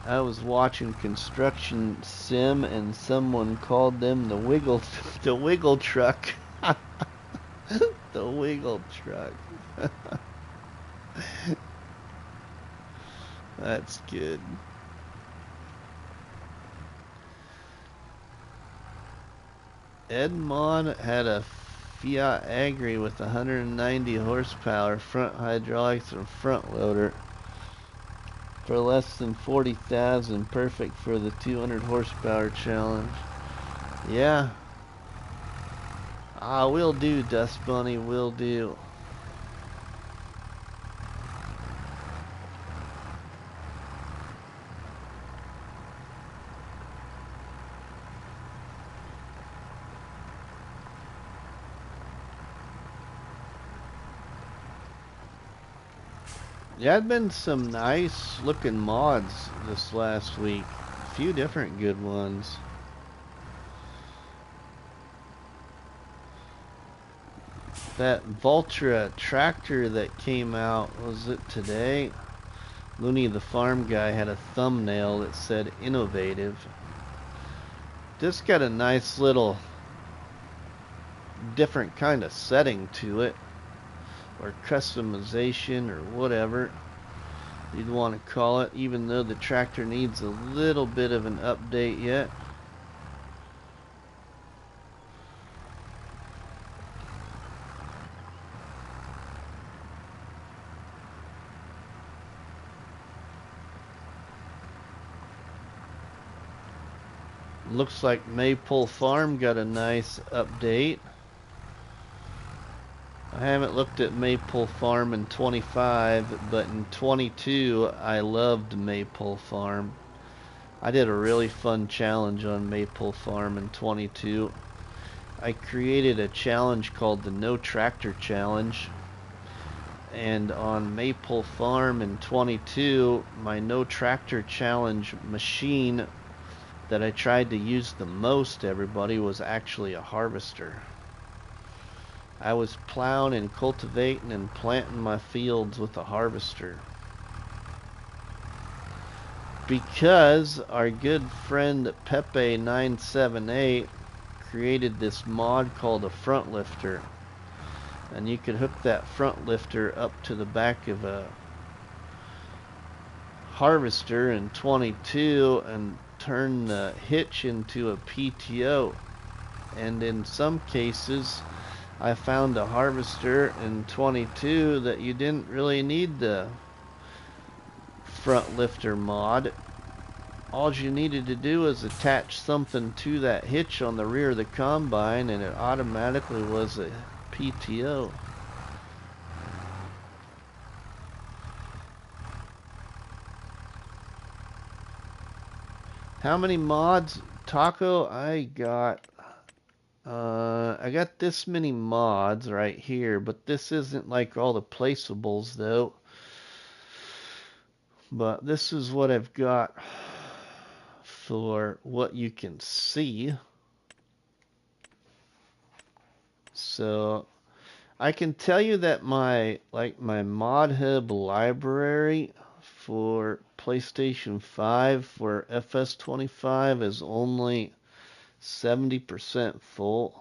I was watching Construction Sim and someone called them the wiggle the wiggle truck. The wiggle truck. That's good. Edmond had a Fiat Agri with 190 horsepower, front hydraulics and front loader for less than 40,000, perfect for the 200 horsepower challenge. Yeah. Ah, will do, Dust Bunny, will do. Yeah, had been some nice looking mods this last week. A few different good ones. That Voltra tractor that came out, was it today? Looney the farm guy had a thumbnail that said innovative. This got a nice little different kind of setting to it, or customization, or whatever you'd want to call it, even though the tractor needs a little bit of an update yet. Looks like Maypole Farm got a nice update. I haven't looked at Maypole Farm in 25, but in 22 I loved Maypole Farm. I did a really fun challenge on Maypole Farm in 22. I created a challenge called the No Tractor Challenge. And on Maypole Farm in 22, my No Tractor Challenge machine that I tried to use the most, everybody, was actually a harvester. I was plowing and cultivating and planting my fields with a harvester. Because our good friend Pepe978 created this mod called a front lifter. And you could hook that front lifter up to the back of a harvester in 22 and turn the hitch into a PTO. And in some cases, I found a harvester in 22 that you didn't really need the front lifter mod. All you needed to do was attach something to that hitch on the rear of the combine and it automatically was a PTO. How many mods, Taco? I got this many mods right here, but this isn't like all the placeables though. But this is what I've got for what you can see. So I can tell you that my mod hub library for PlayStation 5 for FS25 is only 70% full.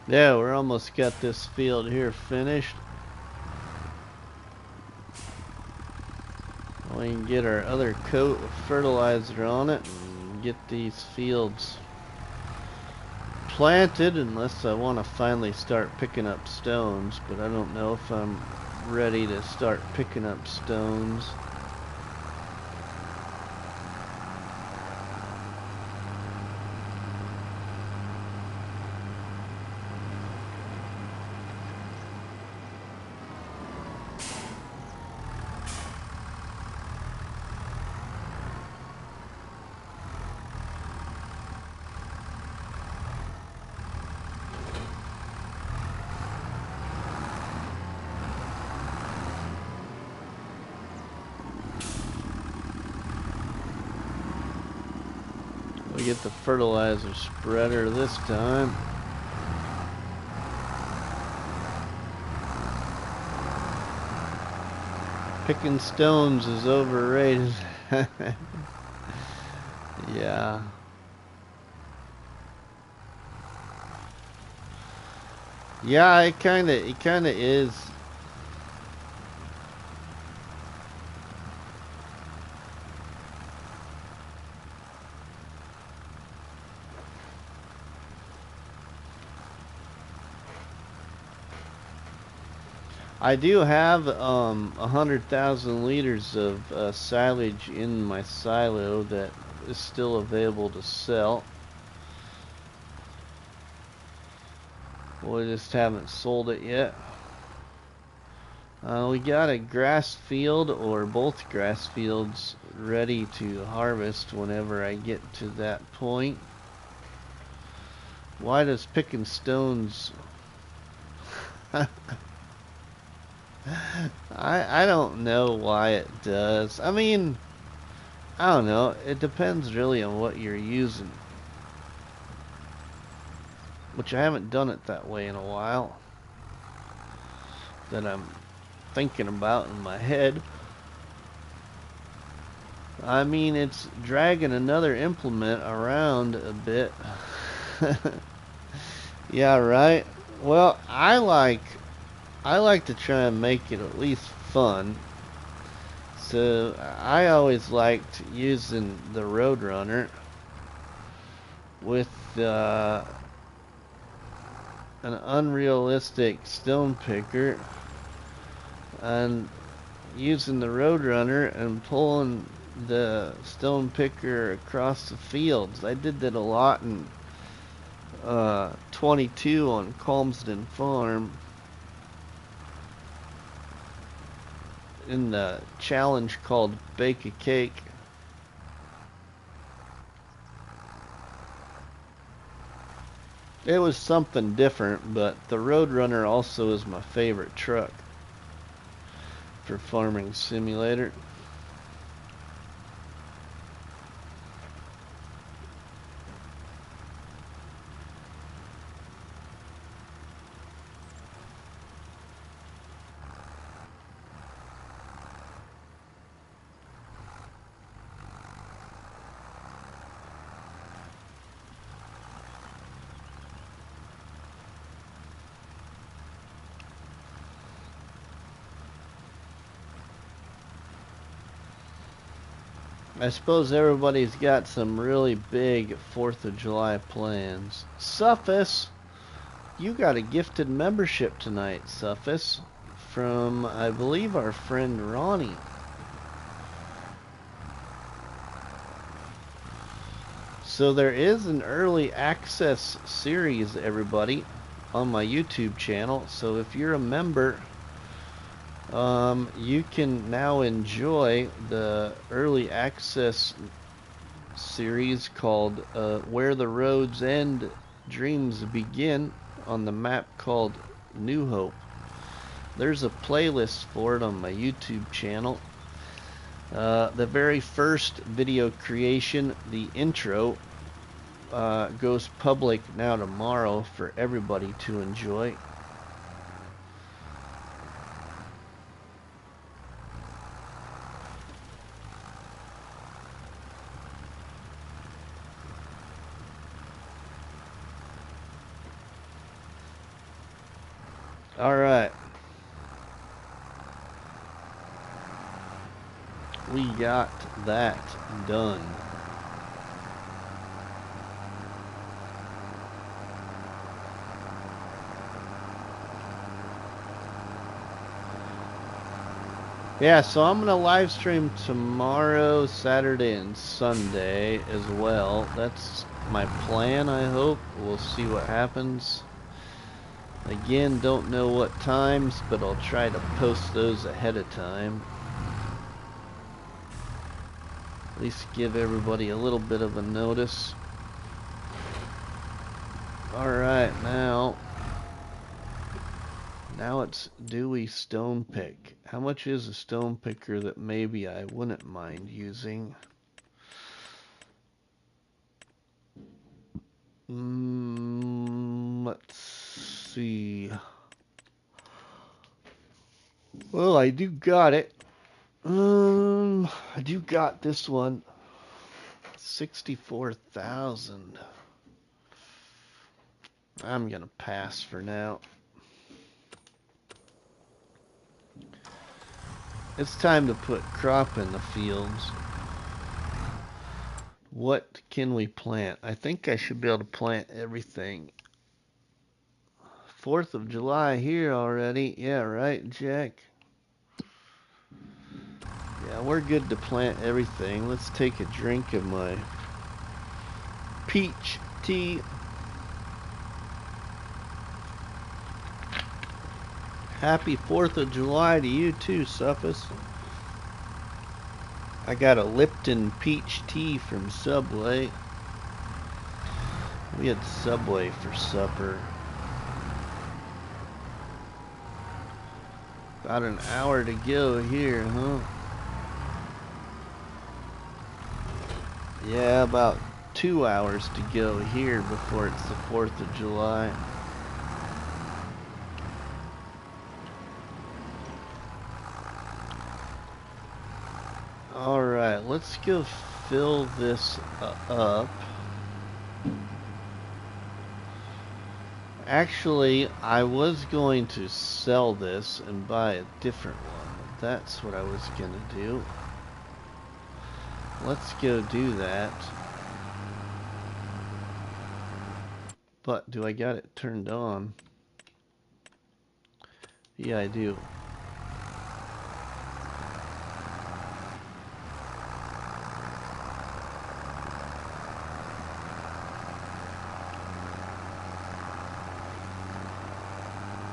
Yeah, we're almost got this field here finished. We can get our other coat of fertilizer on it and get these fields planted, unless I want to finally start picking up stones, but I don't know if I'm ready to start picking up stones. We get the fertilizer spreader this time. Picking stones is overrated. Yeah. Yeah, it kinda is. I do have 100,000 liters of silage in my silo that is still available to sell. We just haven't sold it yet. We got a grass field, or both grass fields, ready to harvest whenever I get to that point. Why does picking stones... I don't know why it does. I mean, I don't know. It depends really on what you're using. Which I haven't done it that way in a while. That I'm thinking about in my head. I mean, it's dragging another implement around a bit. Yeah, right. Well, I like to try and make it at least fun. So I always liked using the Roadrunner with an unrealistic stone picker, and using the Roadrunner and pulling the stone picker across the fields. I did that a lot in 22 on Calmsden Farm in the challenge called Bake a Cake. It was something different, but the Roadrunner also is my favorite truck for Farming Simulator. I suppose everybody's got some really big 4th of July plans. Suffus, you got a gifted membership tonight, Suffus, from, I believe, our friend Ronnie. So there is an early access series, everybody, on my YouTube channel. So if you're a member, you can now enjoy the early access series called Where the Roads End, Dreams Begin, on the map called New Hope. There's a playlist for it on my YouTube channel. The very first video creation, the intro, goes public now tomorrow for everybody to enjoy. All right. We got that done. Yeah, so I'm going to live stream tomorrow, Saturday, and Sunday as well. That's my plan, I hope. We'll see what happens. Again, don't know what times, but I'll try to post those ahead of time. At least give everybody a little bit of a notice. Alright, now it's Dewey Stone Pick. How much is a stone picker that maybe I wouldn't mind using? Let's see. Well, I do got it. I do got this one. 64,000. I'm gonna pass for now. It's time to put crop in the fields. What can we plant? I think I should be able to plant everything. 4th of July here already. Yeah, right, Jack? Yeah, we're good to plant everything. Let's take a drink of my peach tea. Happy 4th of July to you too, Suffus. I got a Lipton peach tea from Subway. We had Subway for supper. About an hour to go here, huh? Yeah, about 2 hours to go here before it's the 4th of July. Alright, let's go fill this up. Actually, I was going to sell this and buy a different one. That's what I was going to do. Let's go do that. But do I got it turned on? Yeah, I do.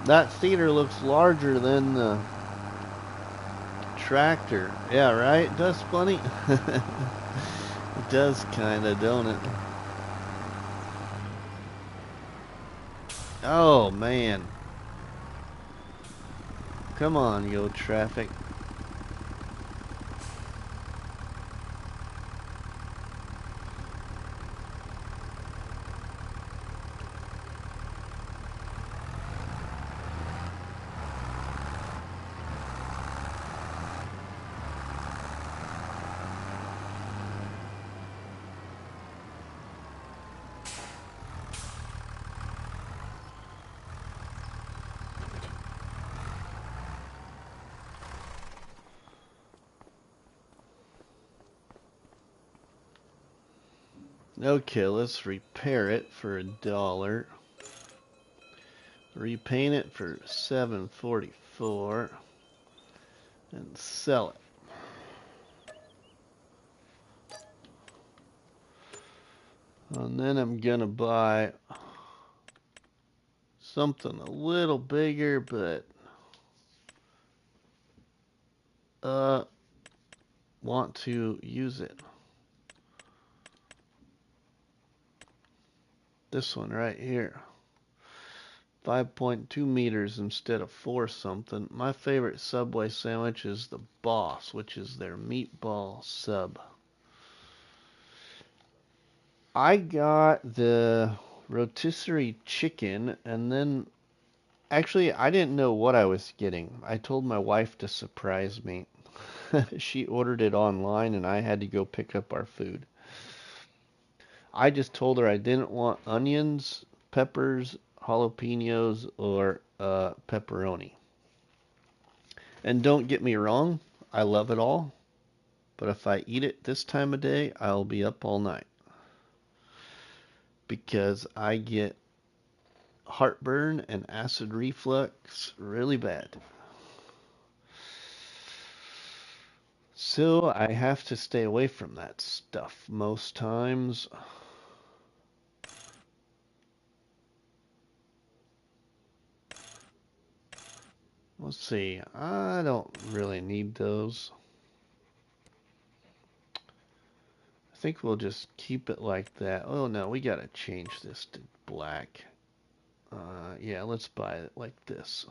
That theater looks larger than the tractor. Yeah, right? It does funny. It does kinda, don't it? Oh, man. Come on, yo, traffic. Okay, let's repair it for $1. Repaint it for $7.44 and sell it. And then I'm gonna buy something a little bigger, but want to use it. This one right here. 5.2 meters instead of 4 something. My favorite Subway sandwich is the Boss, which is their meatball sub. I got the rotisserie chicken, and then actually I didn't know what I was getting. I told my wife to surprise me. She ordered it online and I had to go pick up our food. I just told her I didn't want onions, peppers, jalapenos, or pepperoni. And don't get me wrong, I love it all, but if I eat it this time of day, I'll be up all night because I get heartburn and acid reflux really bad. So I have to stay away from that stuff most times. Let's see, I don't really need those. I think we'll just keep it like that. Oh no, we gotta change this to black. Yeah, let's buy it like this.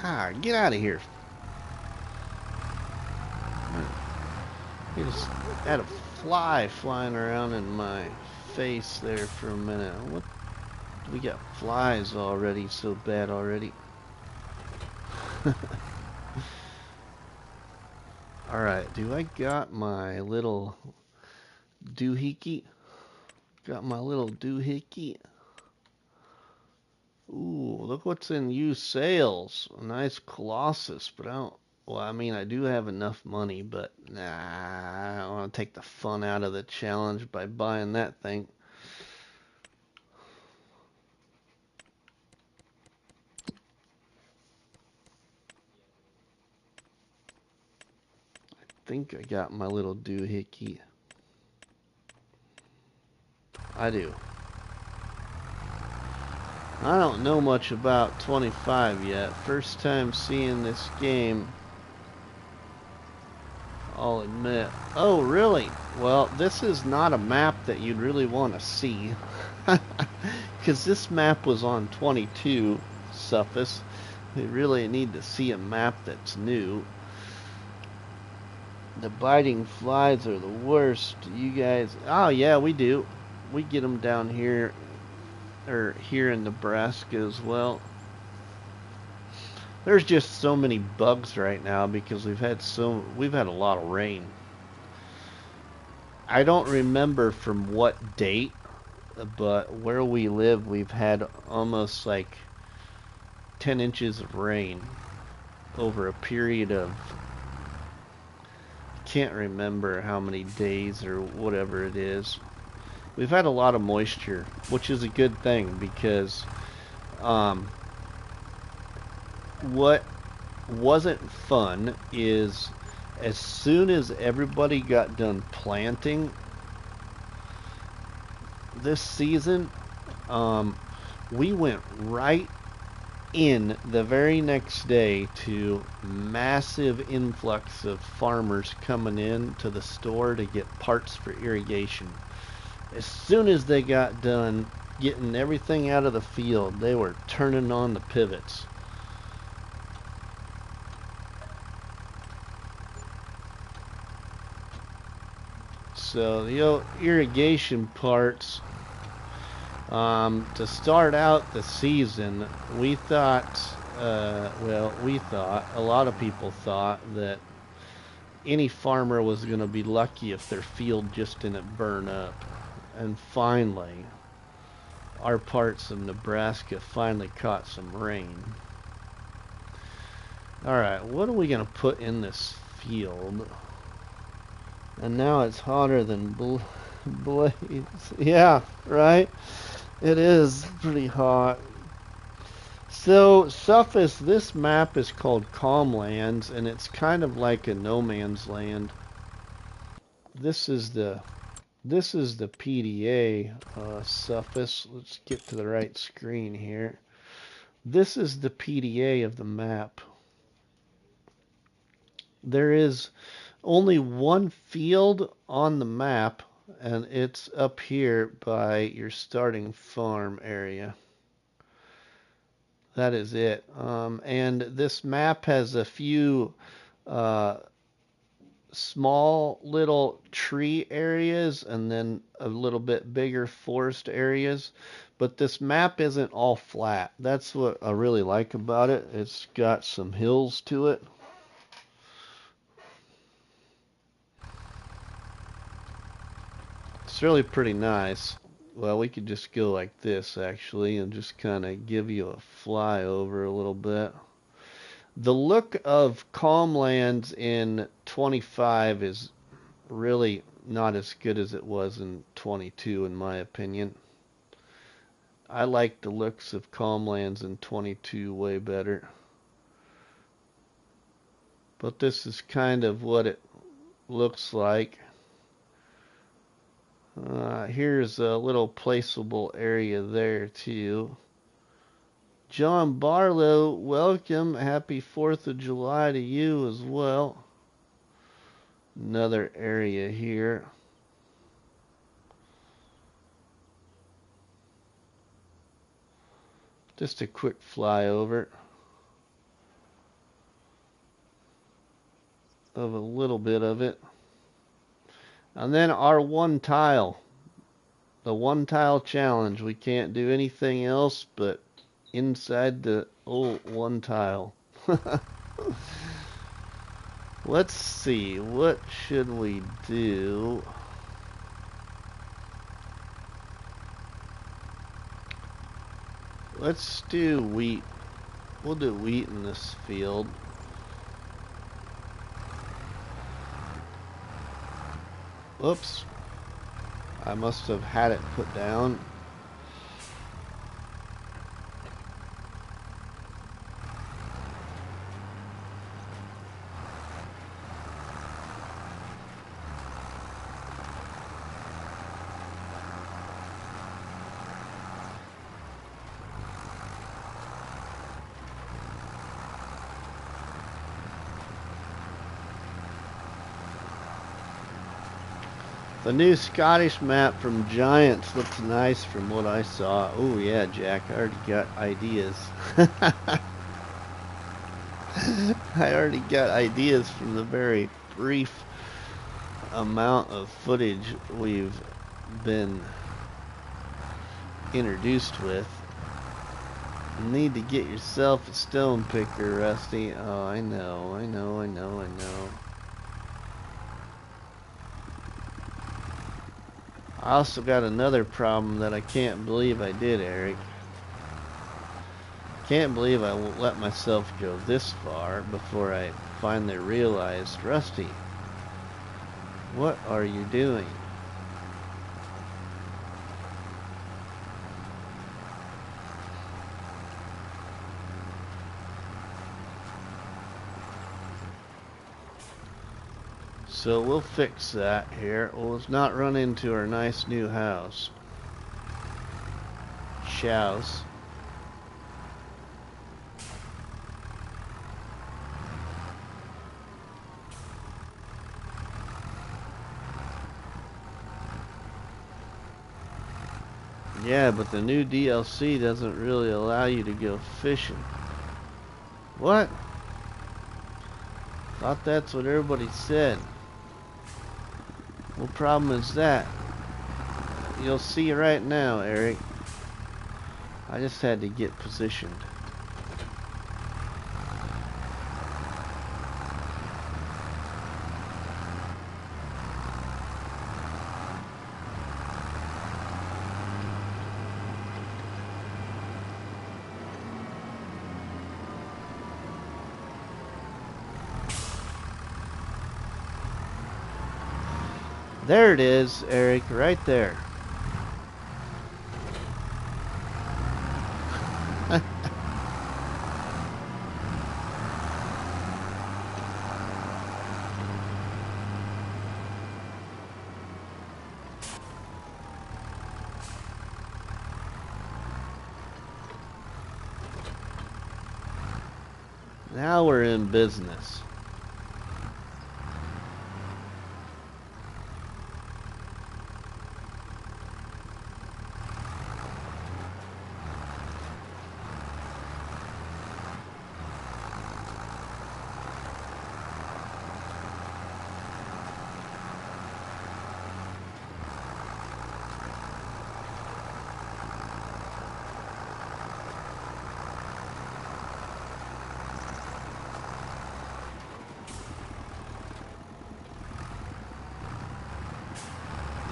Ah, get out of here. You just had a fly flying around in my face there for a minute. What? We got flies already so bad already. Alright, do I got my little doohickey? Got my little doohickey. Ooh, look what's in used sales. A nice Colossus, but I don't... Well, I mean, I do have enough money, but nah, I don't want to take the fun out of the challenge by buying that thing. I think I got my little doohickey. I do. I don't know much about 25 yet. First time seeing this game, I'll admit. Oh, really? Well, this is not a map that you'd really want to see. Because this map was on 22 Surface. We really need to see a map that's new. The biting flies are the worst. You guys... Oh, yeah, we do. We get them down here, or here in Nebraska as well. There's just so many bugs right now because we've had a lot of rain. I don't remember from what date, but where we live, we've had almost like 10 inches of rain over a period of, can't remember how many days or whatever it is. We've had a lot of moisture, which is a good thing because what wasn't fun is as soon as everybody got done planting this season, we went right in the very next day to massive influx of farmers coming in to the store to get parts for irrigation. As soon as they got done getting everything out of the field, they were turning on the pivots. So the irrigation parts, to start out the season, we thought, a lot of people thought that any farmer was going to be lucky if their field just didn't burn up. And finally, our parts of Nebraska finally caught some rain. Alright, what are we going to put in this field? And now it's hotter than blaze. Yeah, right? It is pretty hot. So, Suffolk, this map is called Calmlands, and it's kind of like a no man's land. This is the PDA Suffolk. Let's get to the right screen here. This is the PDA of the map. There is only one field on the map, and it's up here by your starting farm area. That is it. And this map has a few small little tree areas and then a little bit bigger forest areas. But this map isn't all flat. That's what I really like about it. It's got some hills to it. It's really pretty nice. Well, we could just go like this actually and just kind of give you a flyover a little bit. The look of Calmlands in 25 is really not as good as it was in 22 in my opinion. I like the looks of Calmlands in 22 way better. But this is kind of what it looks like. Here's a little placeable area there too. John Barlow, welcome. Happy 4th of July to you as well. Another area here. Just a quick flyover of a little bit of it. And then our one tile. The one tile challenge. We can't do anything else but inside the old one tile. Let's see, what should we do? Let's do wheat. We'll do wheat in this field. Oops. I must have had it put down. The new Scottish map from Giants looks nice from what I saw. Oh yeah, Jack, I already got ideas. I already got ideas from the very brief amount of footage we've been introduced with. You need to get yourself a stone picker, Rusty. Oh, I know. I also got another problem that I can't believe I did, Eric. Can't believe I let myself go this far before I finally realized, Rusty, what are you doing? So we'll fix that here. Well, let's not run into our nice new house. Chows. Yeah, but the new DLC doesn't really allow you to go fishing. What? Thought that's what everybody said. What problem is that? You'll see right now, Eric. I just had to get positioned. There it is, Eric, right there. Now we're in business.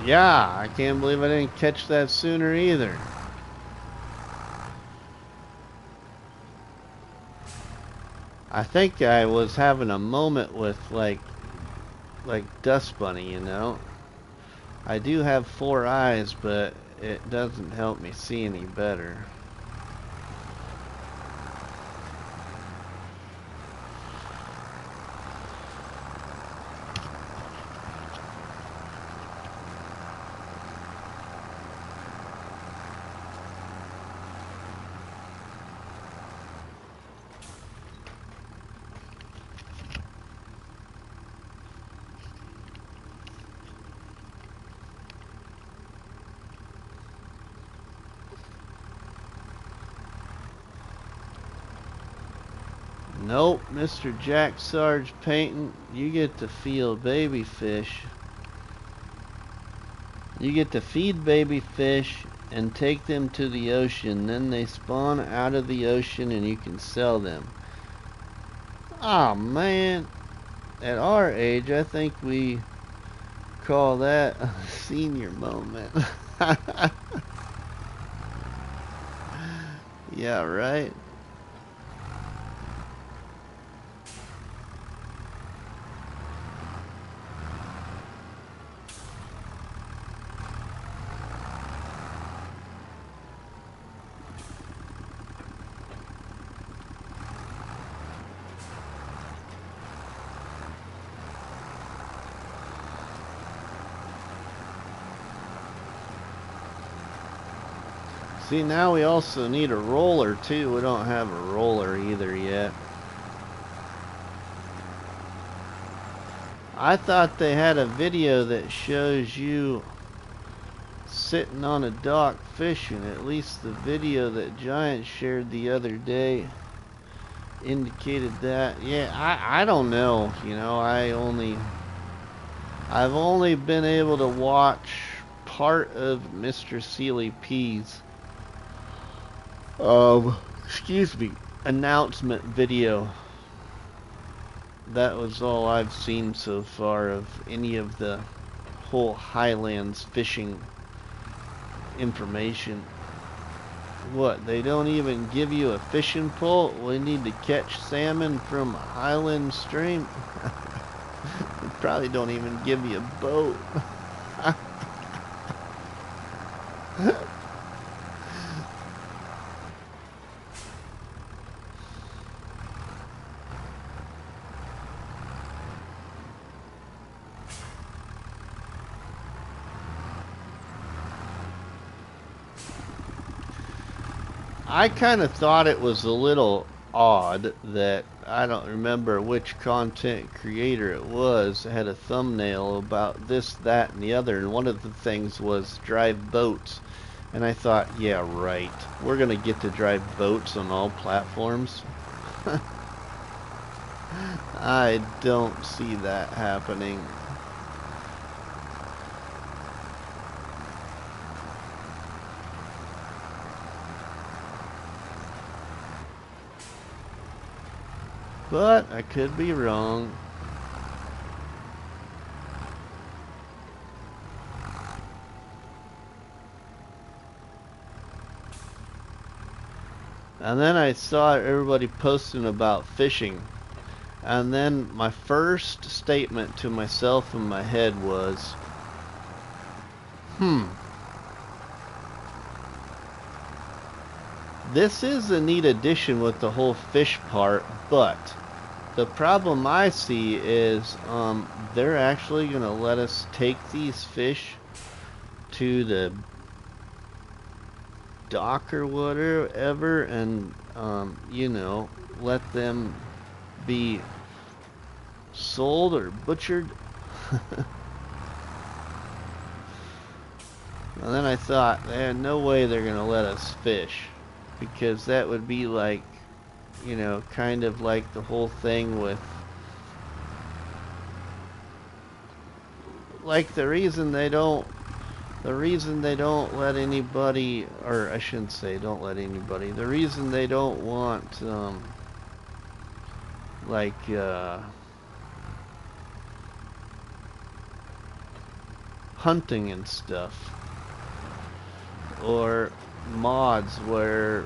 Yeah, I can't believe I didn't catch that sooner either. I think I was having a moment with like Dust Bunny, you know. I do have 4 eyes, but it doesn't help me see any better. Nope, Mr. Jack Sarge painting, you get to feel baby fish. You get to feed baby fish and take them to the ocean. Then they spawn out of the ocean and you can sell them. Oh man, at our age, I think we call that a senior moment. Yeah, right? See, now we also need a roller too. We don't have a roller either yet. I thought they had a video that shows you sitting on a dock fishing. At least the video that Giant shared the other day indicated that. Yeah, I don't know. You know, I've only been able to watch part of Mr. Sealy P's excuse me, announcement video. That was all I've seen so far of any of the whole Highlands fishing information. What, they don't even give you a fishing pole? We need to catch salmon from Highland Stream? They probably don't even give you a boat. I kind of thought it was a little odd that I don't remember which content creator it was had a thumbnail about this, that, and the other, and one of the things was drive boats. And I thought, yeah, right. We're gonna get to drive boats on all platforms. I don't see that happening. But I could be wrong. And then I saw everybody posting about fishing. And then my first statement to myself in my head was, this is a neat addition with the whole fish part, but the problem I see is they're actually going to let us take these fish to the dock or whatever and, you know, let them be sold or butchered. And then I thought, no way they're going to let us fish, because that would be like, you know, kind of like the whole thing with, like, the reason they don't let anybody, or I shouldn't say don't let anybody, the reason they don't want like hunting and stuff, or mods where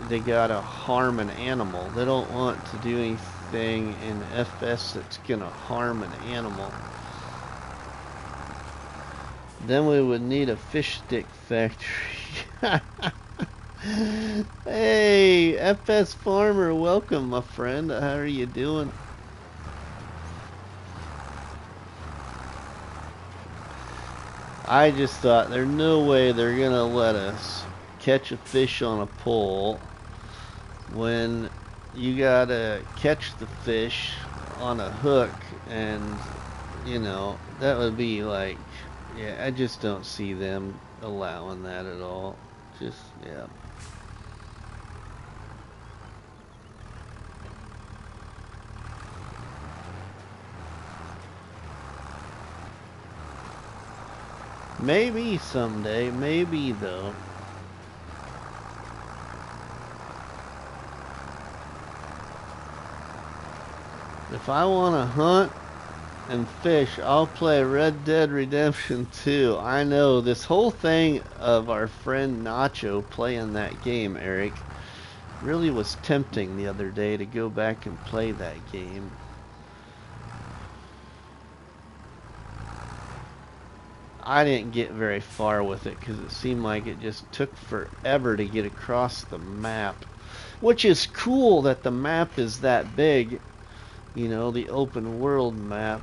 they gotta harm an animal. They don't want to do anything in FS that's gonna harm an animal. Then we would need a fish stick factory. Hey, FS Farmer, welcome, my friend. How are you doing? I just thought there's no way they're gonna let us catch a fish on a pole when you gotta catch the fish on a hook, and you know, that would be like, yeah, I just don't see them allowing that at all. Just, yeah. Maybe someday, maybe though. If I want to hunt and fish, I'll play Red Dead Redemption 2. I know this whole thing of our friend Nacho playing that game, Eric, really was tempting the other day to go back and play that game. I didn't get very far with it because it seemed like it just took forever to get across the map. Which is cool that the map is that big, you know, the open world map.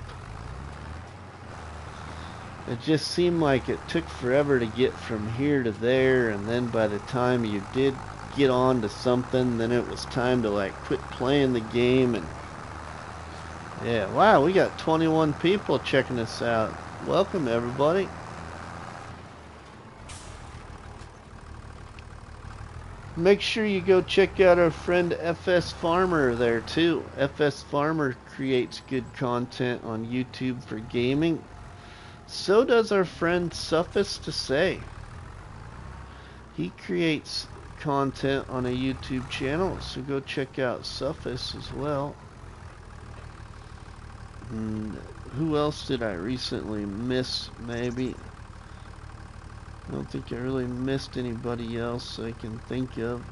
It just seemed like it took forever to get from here to there, and then by the time you did get on to something, then it was time to like quit playing the game. And yeah, wow, we got 21 people checking us out. Welcome everybody. Make sure you go check out our friend FS Farmer there too. FS Farmer creates good content on YouTube for gaming. So does our friend Suffice to Say. He creates content on a YouTube channel, so go check out Suffice as well. And who else did I recently miss, maybe? I don't think I really missed anybody else I can think of.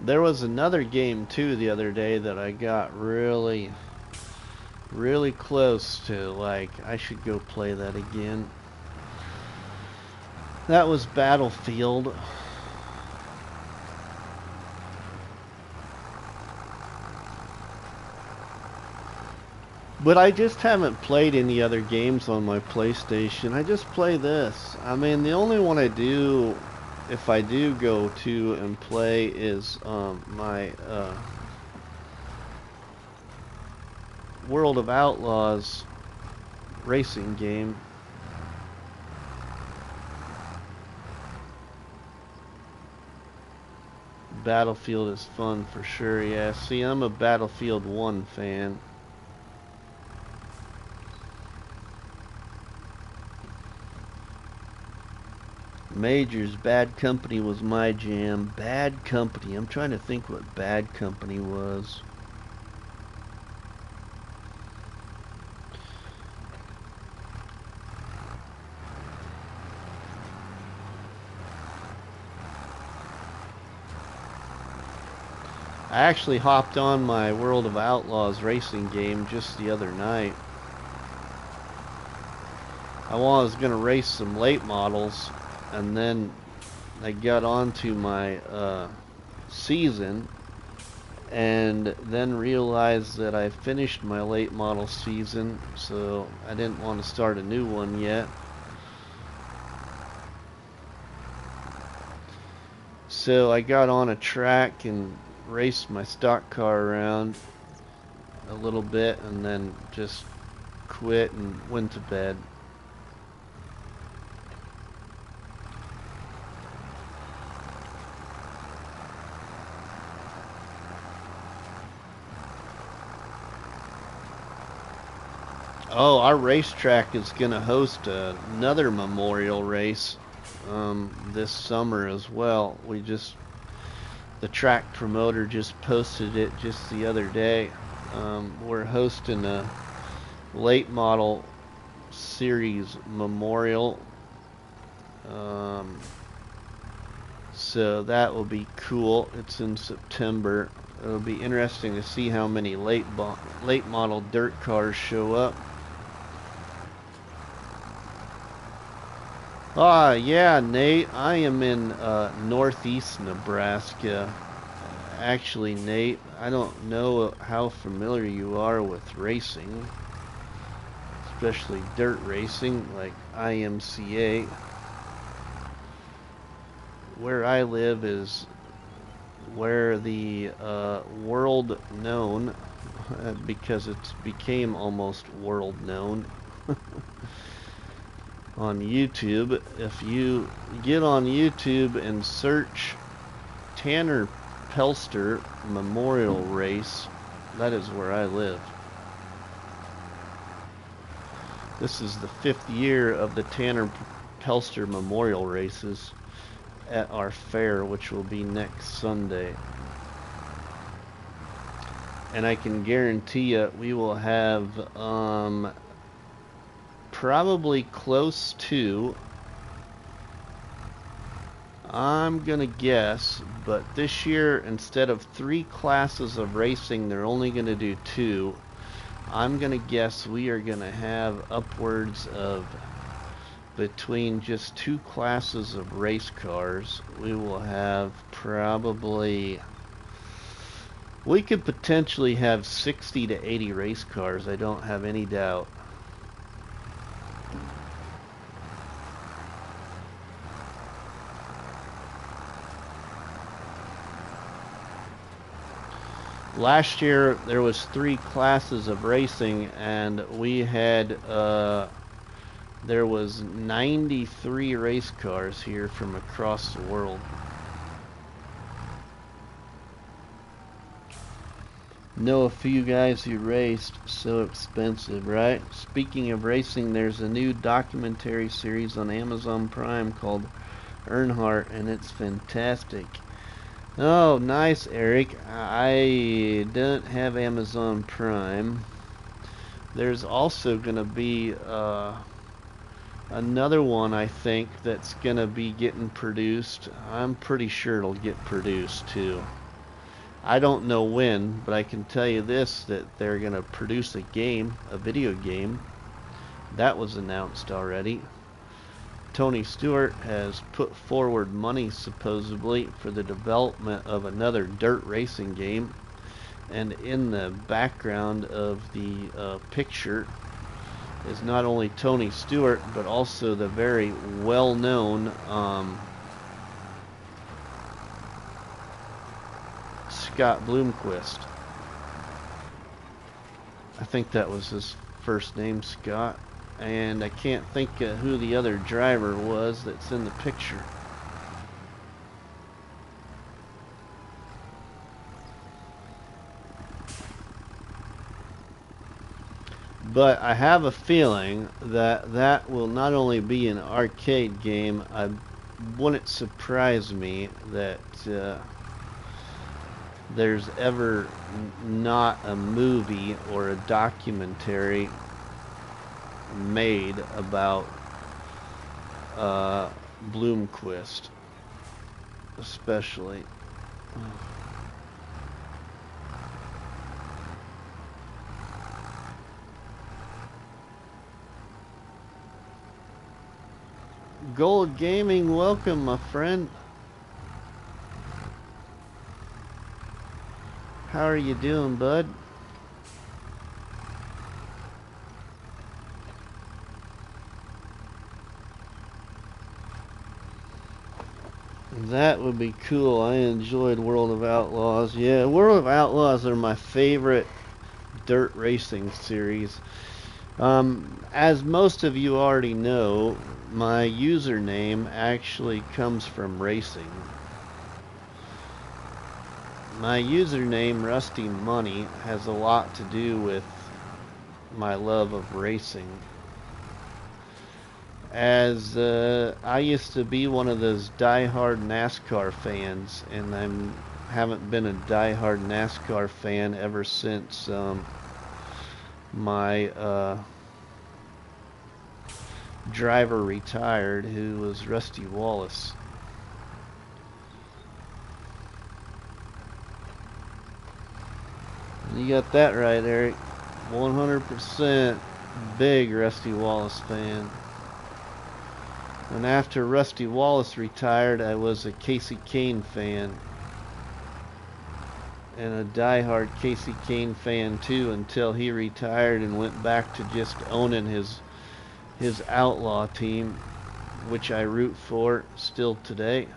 There was another game too the other day that I got really close to, like, I should go play that again. That was Battlefield. But I just haven't played any other games on my PlayStation. I just play this. I mean, the only one I do, if I do go to and play, is my World of Outlaws racing game. Battlefield is fun for sure, yeah. See, I'm a Battlefield 1 fan. Majors, Bad Company was my jam. Bad Company. I'm trying to think what Bad Company was. I actually hopped on my World of Outlaws racing game just the other night. I was going to race some late models, and then I got onto my season, and then realized that I finished my late model season, so I didn't want to start a new one yet. So I got on a track and raced my stock car around a little bit, and then just quit and went to bed. Oh, our racetrack is going to host another memorial race this summer as well. The track promoter just posted it just the other day. We're hosting a late model series memorial. So that will be cool. It's in September. It'll be interesting to see how many late model dirt cars show up. Yeah, Nate, I am in northeast Nebraska. Actually, Nate, I don't know how familiar you are with racing, especially dirt racing like IMCA. Where I live is where the world known, because it's became almost world known, on YouTube. If you get on YouTube and search Tanner Pelster Memorial Race, that is where I live. This is the 5th year of the Tanner Pelster Memorial Races at our fair, which will be next Sunday. And I can guarantee you we will have probably close to, I'm gonna guess, but this year instead of 3 classes of racing they're only gonna do 2. I'm gonna guess we are gonna have upwards of, between just 2 classes of race cars, we will have probably, we could potentially have 60 to 80 race cars. I don't have any doubt. Last year there was 3 classes of racing, and we had there was 93 race cars here from across the world. Know a few guys who raced. So expensive, right? Speaking of racing, there's a new documentary series on Amazon Prime called Earnhardt, and it's fantastic. Oh, nice, Eric. I don't have Amazon Prime. There's also going to be another one, I think, that's going to be getting produced. I'm pretty sure it'll get produced, too. I don't know when, but I can tell you this, that they're going to produce a game, a video game. That was announced already. Tony Stewart has put forward money, supposedly, for the development of another dirt racing game. And in the background of the picture is not only Tony Stewart, but also the very well-known Scott Bloomquist. I think that was his first name, Scott. And I can't think who the other driver was that's in the picture. But I have a feeling that that will not only be an arcade game, I wouldn't surprise me that there's ever not a movie or a documentary made about Bloomquist, especially. Gold Gaming, welcome, my friend. How are you doing, bud? That would be cool. I enjoyed World of Outlaws. Yeah, World of Outlaws are my favorite dirt racing series. As most of you already know, my username actually comes from racing. My username, RustyMoney, has a lot to do with my love of racing. As I used to be one of those die-hard NASCAR fans, and haven't been a die-hard NASCAR fan ever since my driver retired, who was Rusty Wallace. You got that right, Eric. 100% big Rusty Wallace fan. And after Rusty Wallace retired, I was a Casey Kane fan. And a die-hard Casey Kane fan too, until he retired and went back to just owning his outlaw team, which I root for still today.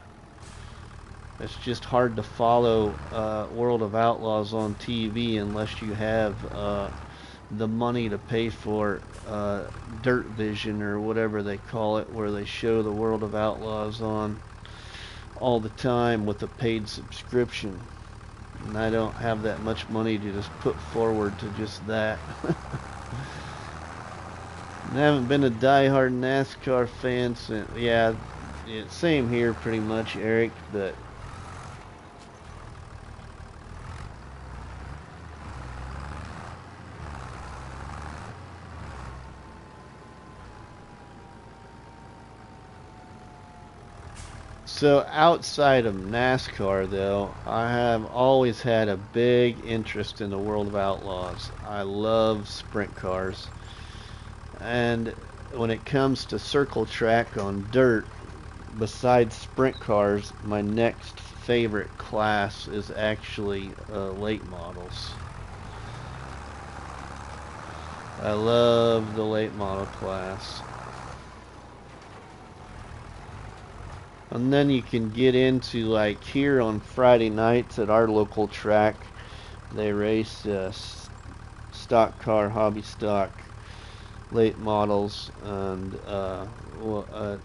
It's just hard to follow World of Outlaws on TV unless you have the money to pay for Dirt Vision or whatever they call it, where they show the World of Outlaws on all the time with a paid subscription. And I don't have that much money to just put forward to just that. I haven't been a die-hard NASCAR fan since, yeah, same here pretty much, Eric, but so outside of NASCAR, though, I have always had a big interest in the World of Outlaws. I love sprint cars. And when it comes to circle track on dirt, besides sprint cars, my next favorite class is actually late models. I love the late model class. And then you can get into, like here on Friday nights at our local track, they race stock car, hobby stock, late models, and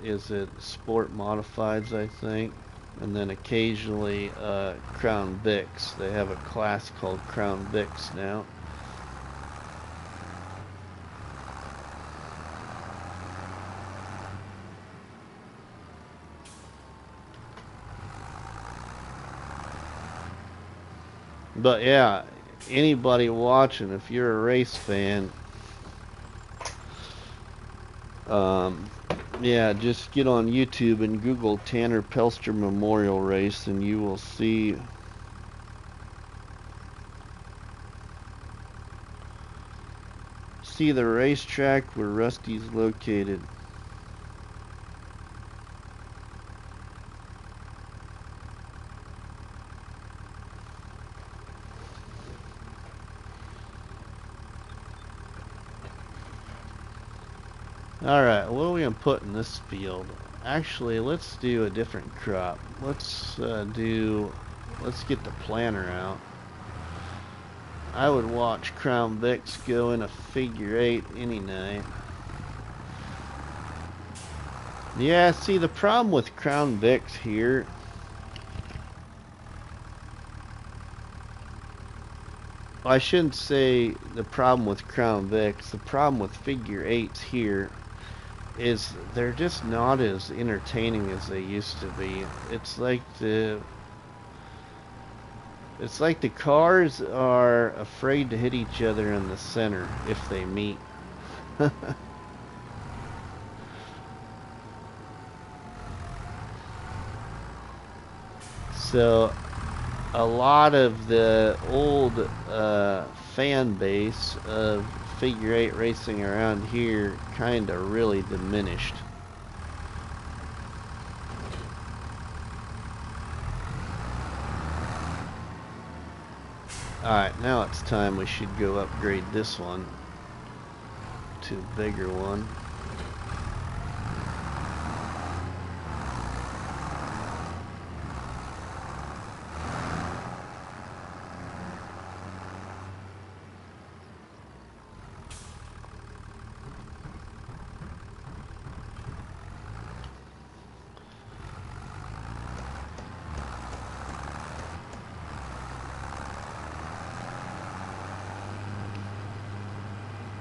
is it sport modifieds, I think, and then occasionally Crown Vics. They have a class called Crown Vics now. But yeah, anybody watching, if you're a race fan, yeah, just get on YouTube and Google Tanner Pelster Memorial Race, and you will see the racetrack where Rusty's located. Alright, what are we going to put in this field? Actually, let's do a different crop. Let's get the planter out. I would watch Crown Vics go in a figure 8 any night. Yeah, see, the problem with Crown Vics here, I shouldn't say the problem with Crown Vics, the problem with figure 8s here is they're just not as entertaining as they used to be. It's like the cars are afraid to hit each other in the center if they meet. So a lot of the old fan base of figure 8 racing around here kind of really diminished. Alright, now it's time we should go upgrade this one to a bigger one.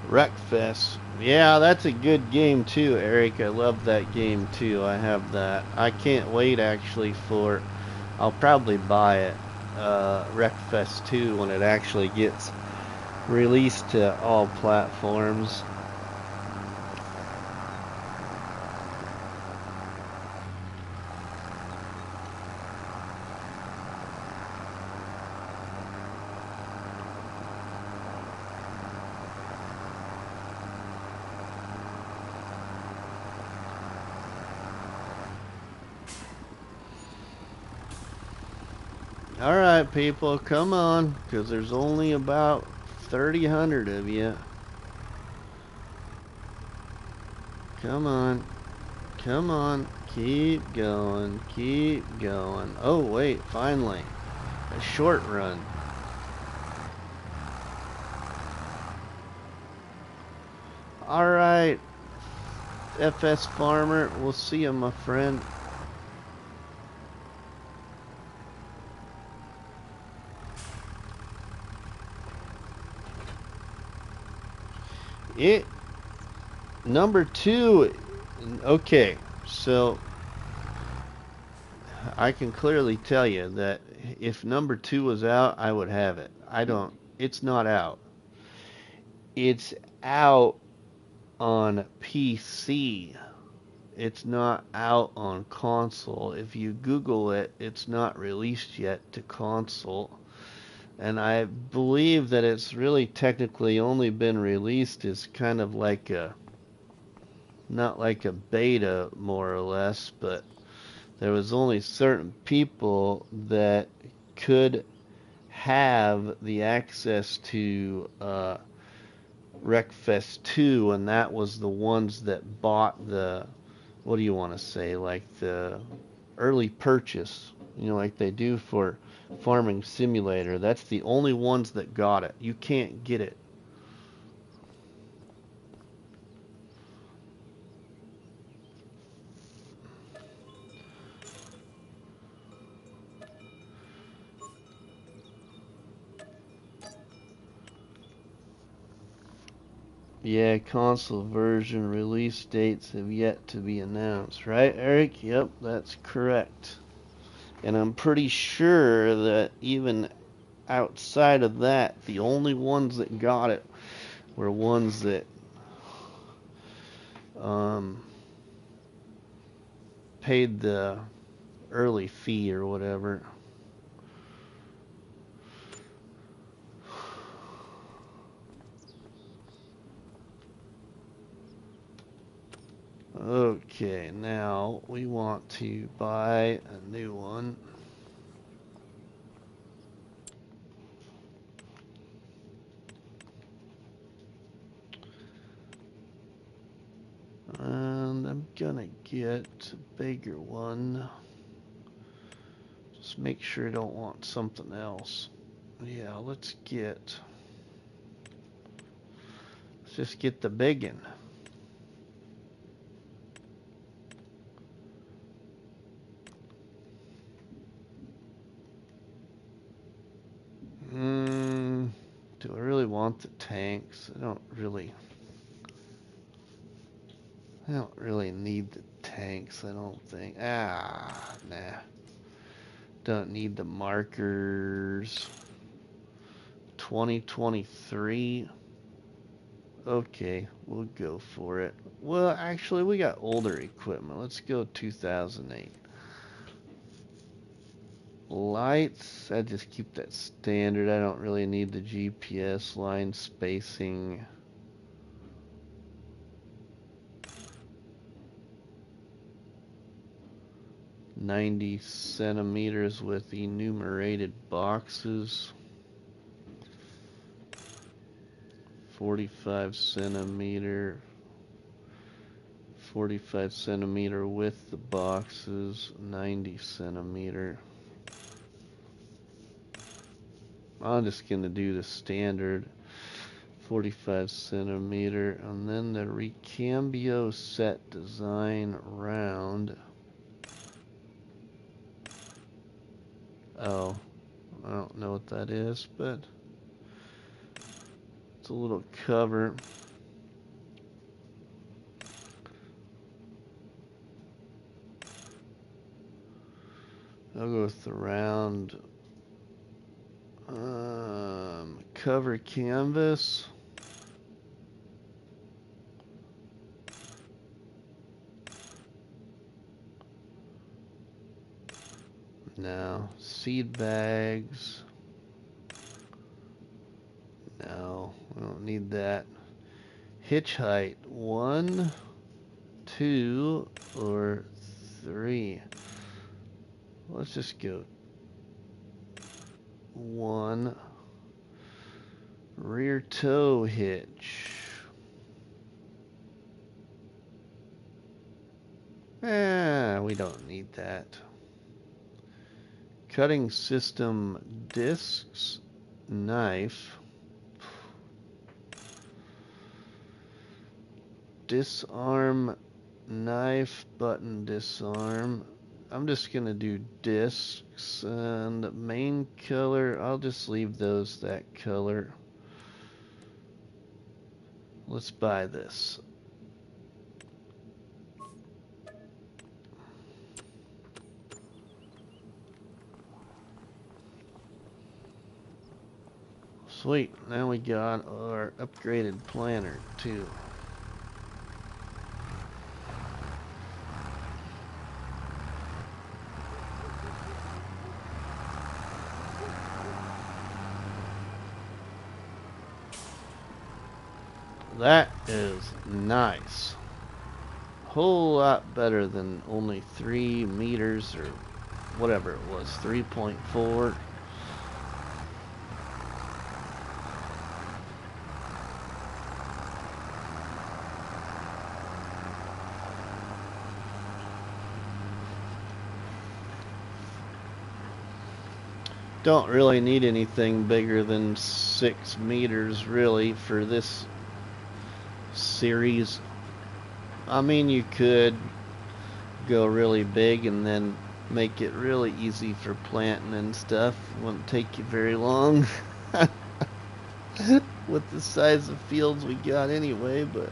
Wreckfest. Yeah, that's a good game too, Eric. I love that game too. I have that. I can't wait actually for. I'll probably buy it. Wreckfest 2 when it actually gets released to all platforms. Alright, people, come on, because there's only about 3,000 of you. Come on. Come on. Keep going. Keep going. Oh, wait, finally. A short run. Alright, FS Farmer, we'll see you, my friend. Number 2, okay, so I can clearly tell you that if number 2 was out, I would have it. It's not out. It's out on PC. It's not out on console. If you Google it, it's not released yet to console. And I believe that it's really technically only been released as kind of like not like a beta more or less, but there was only certain people that could have the access to Wreckfest 2, and that was the ones that bought the, what do you want to say, like the early purchase, like they do for Farming Simulator. That's the only ones that got it. You can't get it. Yeah, console version release dates have yet to be announced, right, Eric? Yep, that's correct. And I'm pretty sure that even outside of that, the only ones that got it were ones that um, paid the early fee or whatever. Okay, now we want to buy a new one. And I'm gonna get a bigger one. Just make sure I don't want something else. Yeah, let's just get the big one. Do I really want the tanks? I don't really need the tanks, I don't think. Nah. Don't need the markers. 2023. Okay, we'll go for it. Well, actually, we got older equipment. Let's go 2008. Lights, I just keep that standard. I don't really need the GPS line spacing. $90 cm with enumerated boxes. 45 cm. 45 cm with the boxes. 90 cm. I'm just gonna do the standard 45 cm, and then the Recambio set design round. Oh, I don't know what that is, but it's a little cover. I'll go with the round cover canvas. No. Seed bags. No, we don't need that. Hitch height 1, 2, or 3. Let's just go 1. Rear toe hitch. We don't need that. Cutting system discs, knife. Disarm knife, button disarm. I'm just gonna do discs, and main color, I'll just leave those that color. Let's buy this. Sweet, now we got our upgraded planter too. That is nice. Whole lot better than only 3 meters or whatever it was, 3.4. Don't really need anything bigger than 6 meters really for this series. I mean, you could go really big and then make it really easy for planting and stuff. Wouldn't take you very long with the size of fields we got anyway, but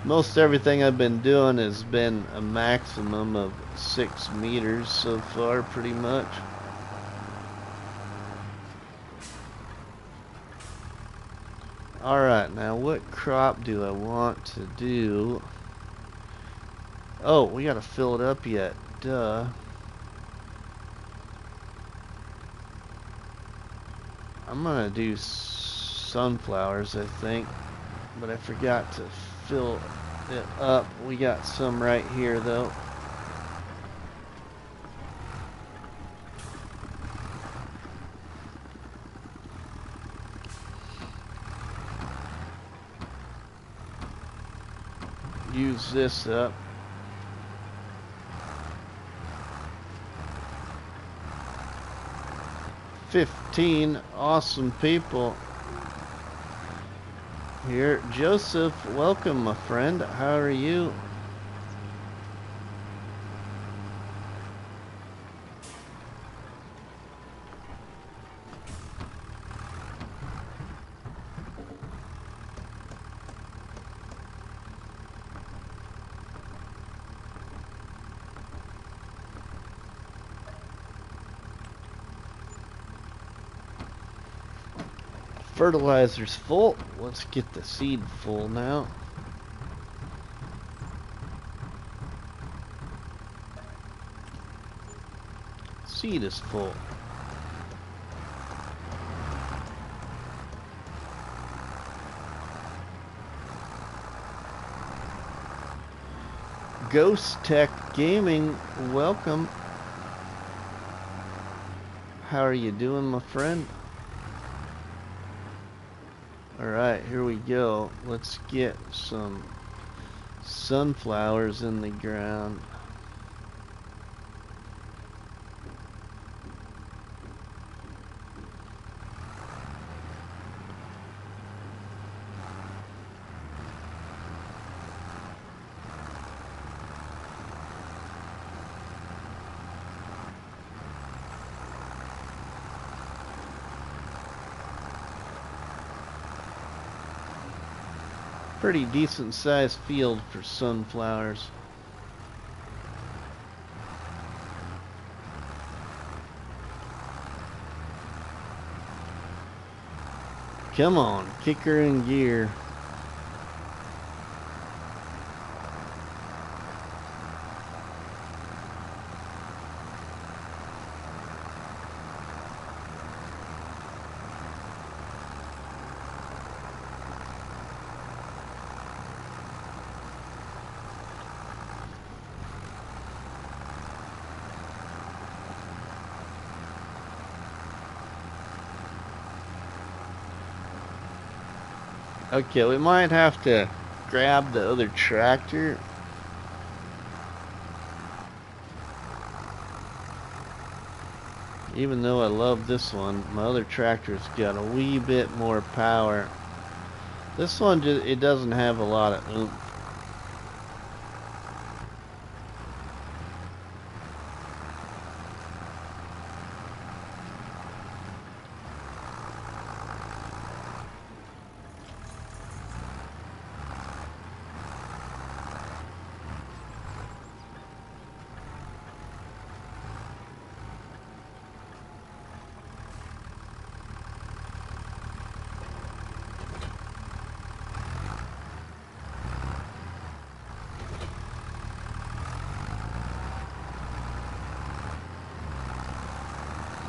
most everything I've been doing has been a maximum of 6 meters so far, pretty much. Alright, now what crop do I want to do? Oh, we gotta fill it up yet. Duh. I'm gonna do sunflowers, I think. But I forgot to fill it up. We got some right here, though. Use this up. $15 awesome people here. Joseph, welcome, my friend. How are you? Fertilizer's full. Let's get the seed full now. Seed is full. Ghost Tech Gaming, welcome. How are you doing, my friend? Alright, here we go. Let's get some sunflowers in the ground. Pretty decent sized field for sunflowers. Come on, kick her in gear. Okay, we might have to grab the other tractor. Even though I love this one, my other tractor's got a wee bit more power. This one, it doesn't have a lot of oomph.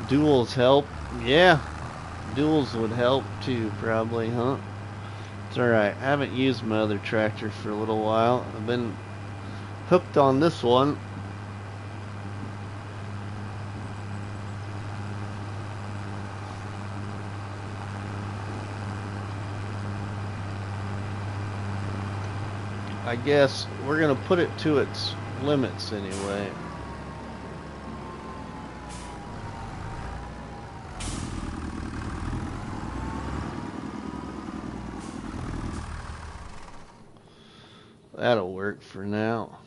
Duals help. Yeah, duals would help too, probably, huh? It's alright. I haven't used my other tractor for a little while. I've been hooked on this one. I guess we're gonna put it to its limits anyway. That'll work for now.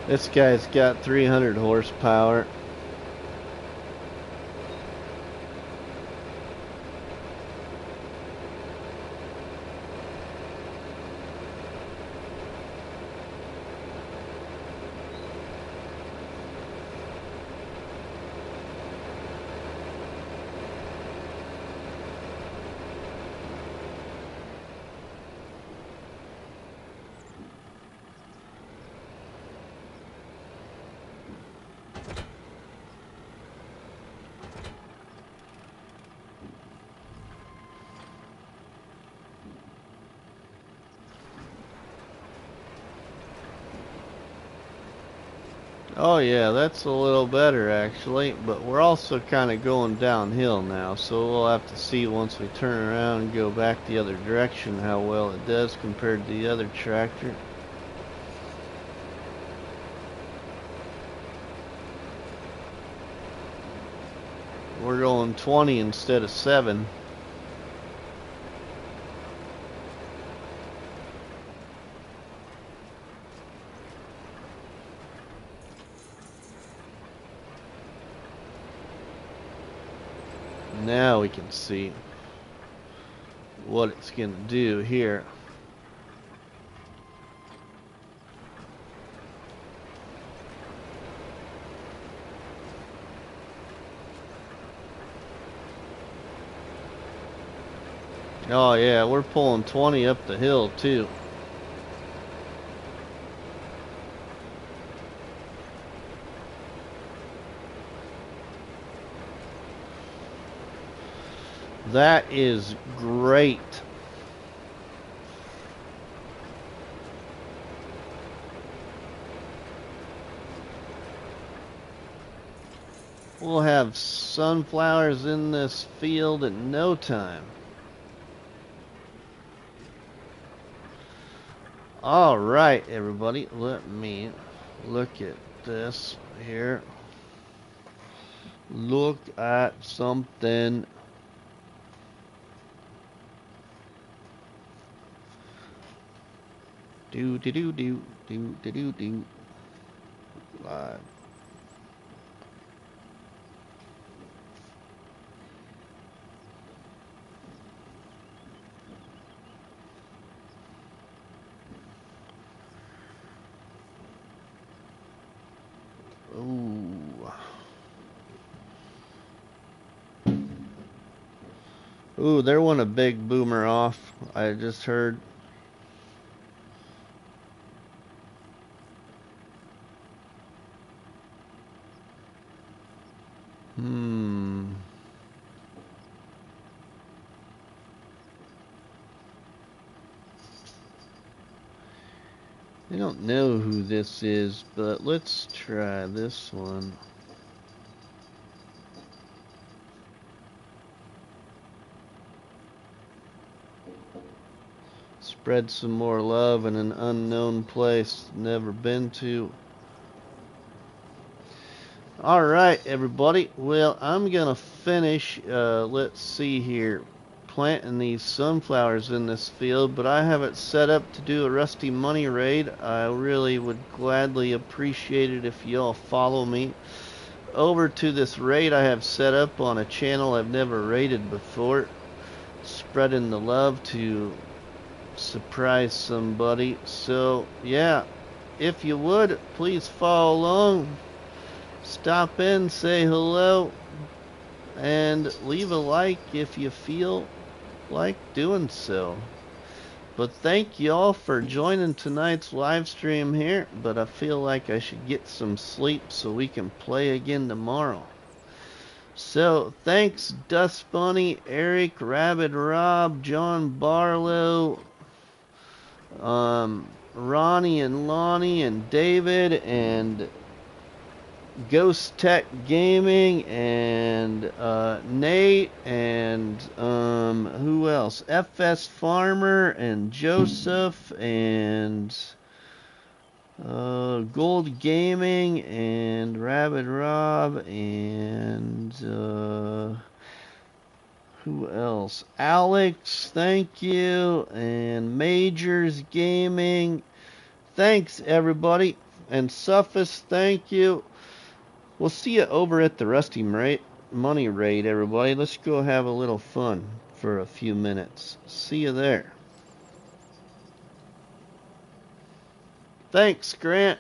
This guy's got 300 horsepower. Oh yeah, that's a little better actually, but we're also kind of going downhill now, so we'll have to see once we turn around and go back the other direction how well it does compared to the other tractor. We're going 20 instead of 7. Now we can see what it's going to do here. Oh yeah, we're pulling 20 up the hill too. That is great. We'll have sunflowers in this field in no time. Alright, everybody, let me look at this here. Look at something. Do do do do do do do do. Live. Ooh, there went a big boomer off. I just heard. I don't know who this is, but let's try this one. Spread some more love in an unknown place never been to. Alright, everybody. Well, I'm gonna finish, let's see here, planting these sunflowers in this field, but I have it set up to do a RustyMoney raid. I really would gladly appreciate it if y'all follow me over to this raid I have set up on a channel I've never raided before, spreading the love to surprise somebody. So yeah, if you would, please follow along, stop in, say hello, and leave a like if you feel like doing so. But thank you all for joining tonight's live stream here, but I feel like I should get some sleep so we can play again tomorrow. So thanks Dust Bunny, Eric, Rabbit Rob, John Barlow, Ronnie and Lonnie and David and Ghost Tech Gaming and Nate and who else? FS Farmer and Joseph and Gold Gaming and Rabbit Rob and who else? Alex, thank you, and Majors Gaming. Thanks everybody, and Suffus, thank you. We'll see you over at the RustyMoney raid, everybody. Let's go have a little fun for a few minutes. See you there. Thanks, Grant.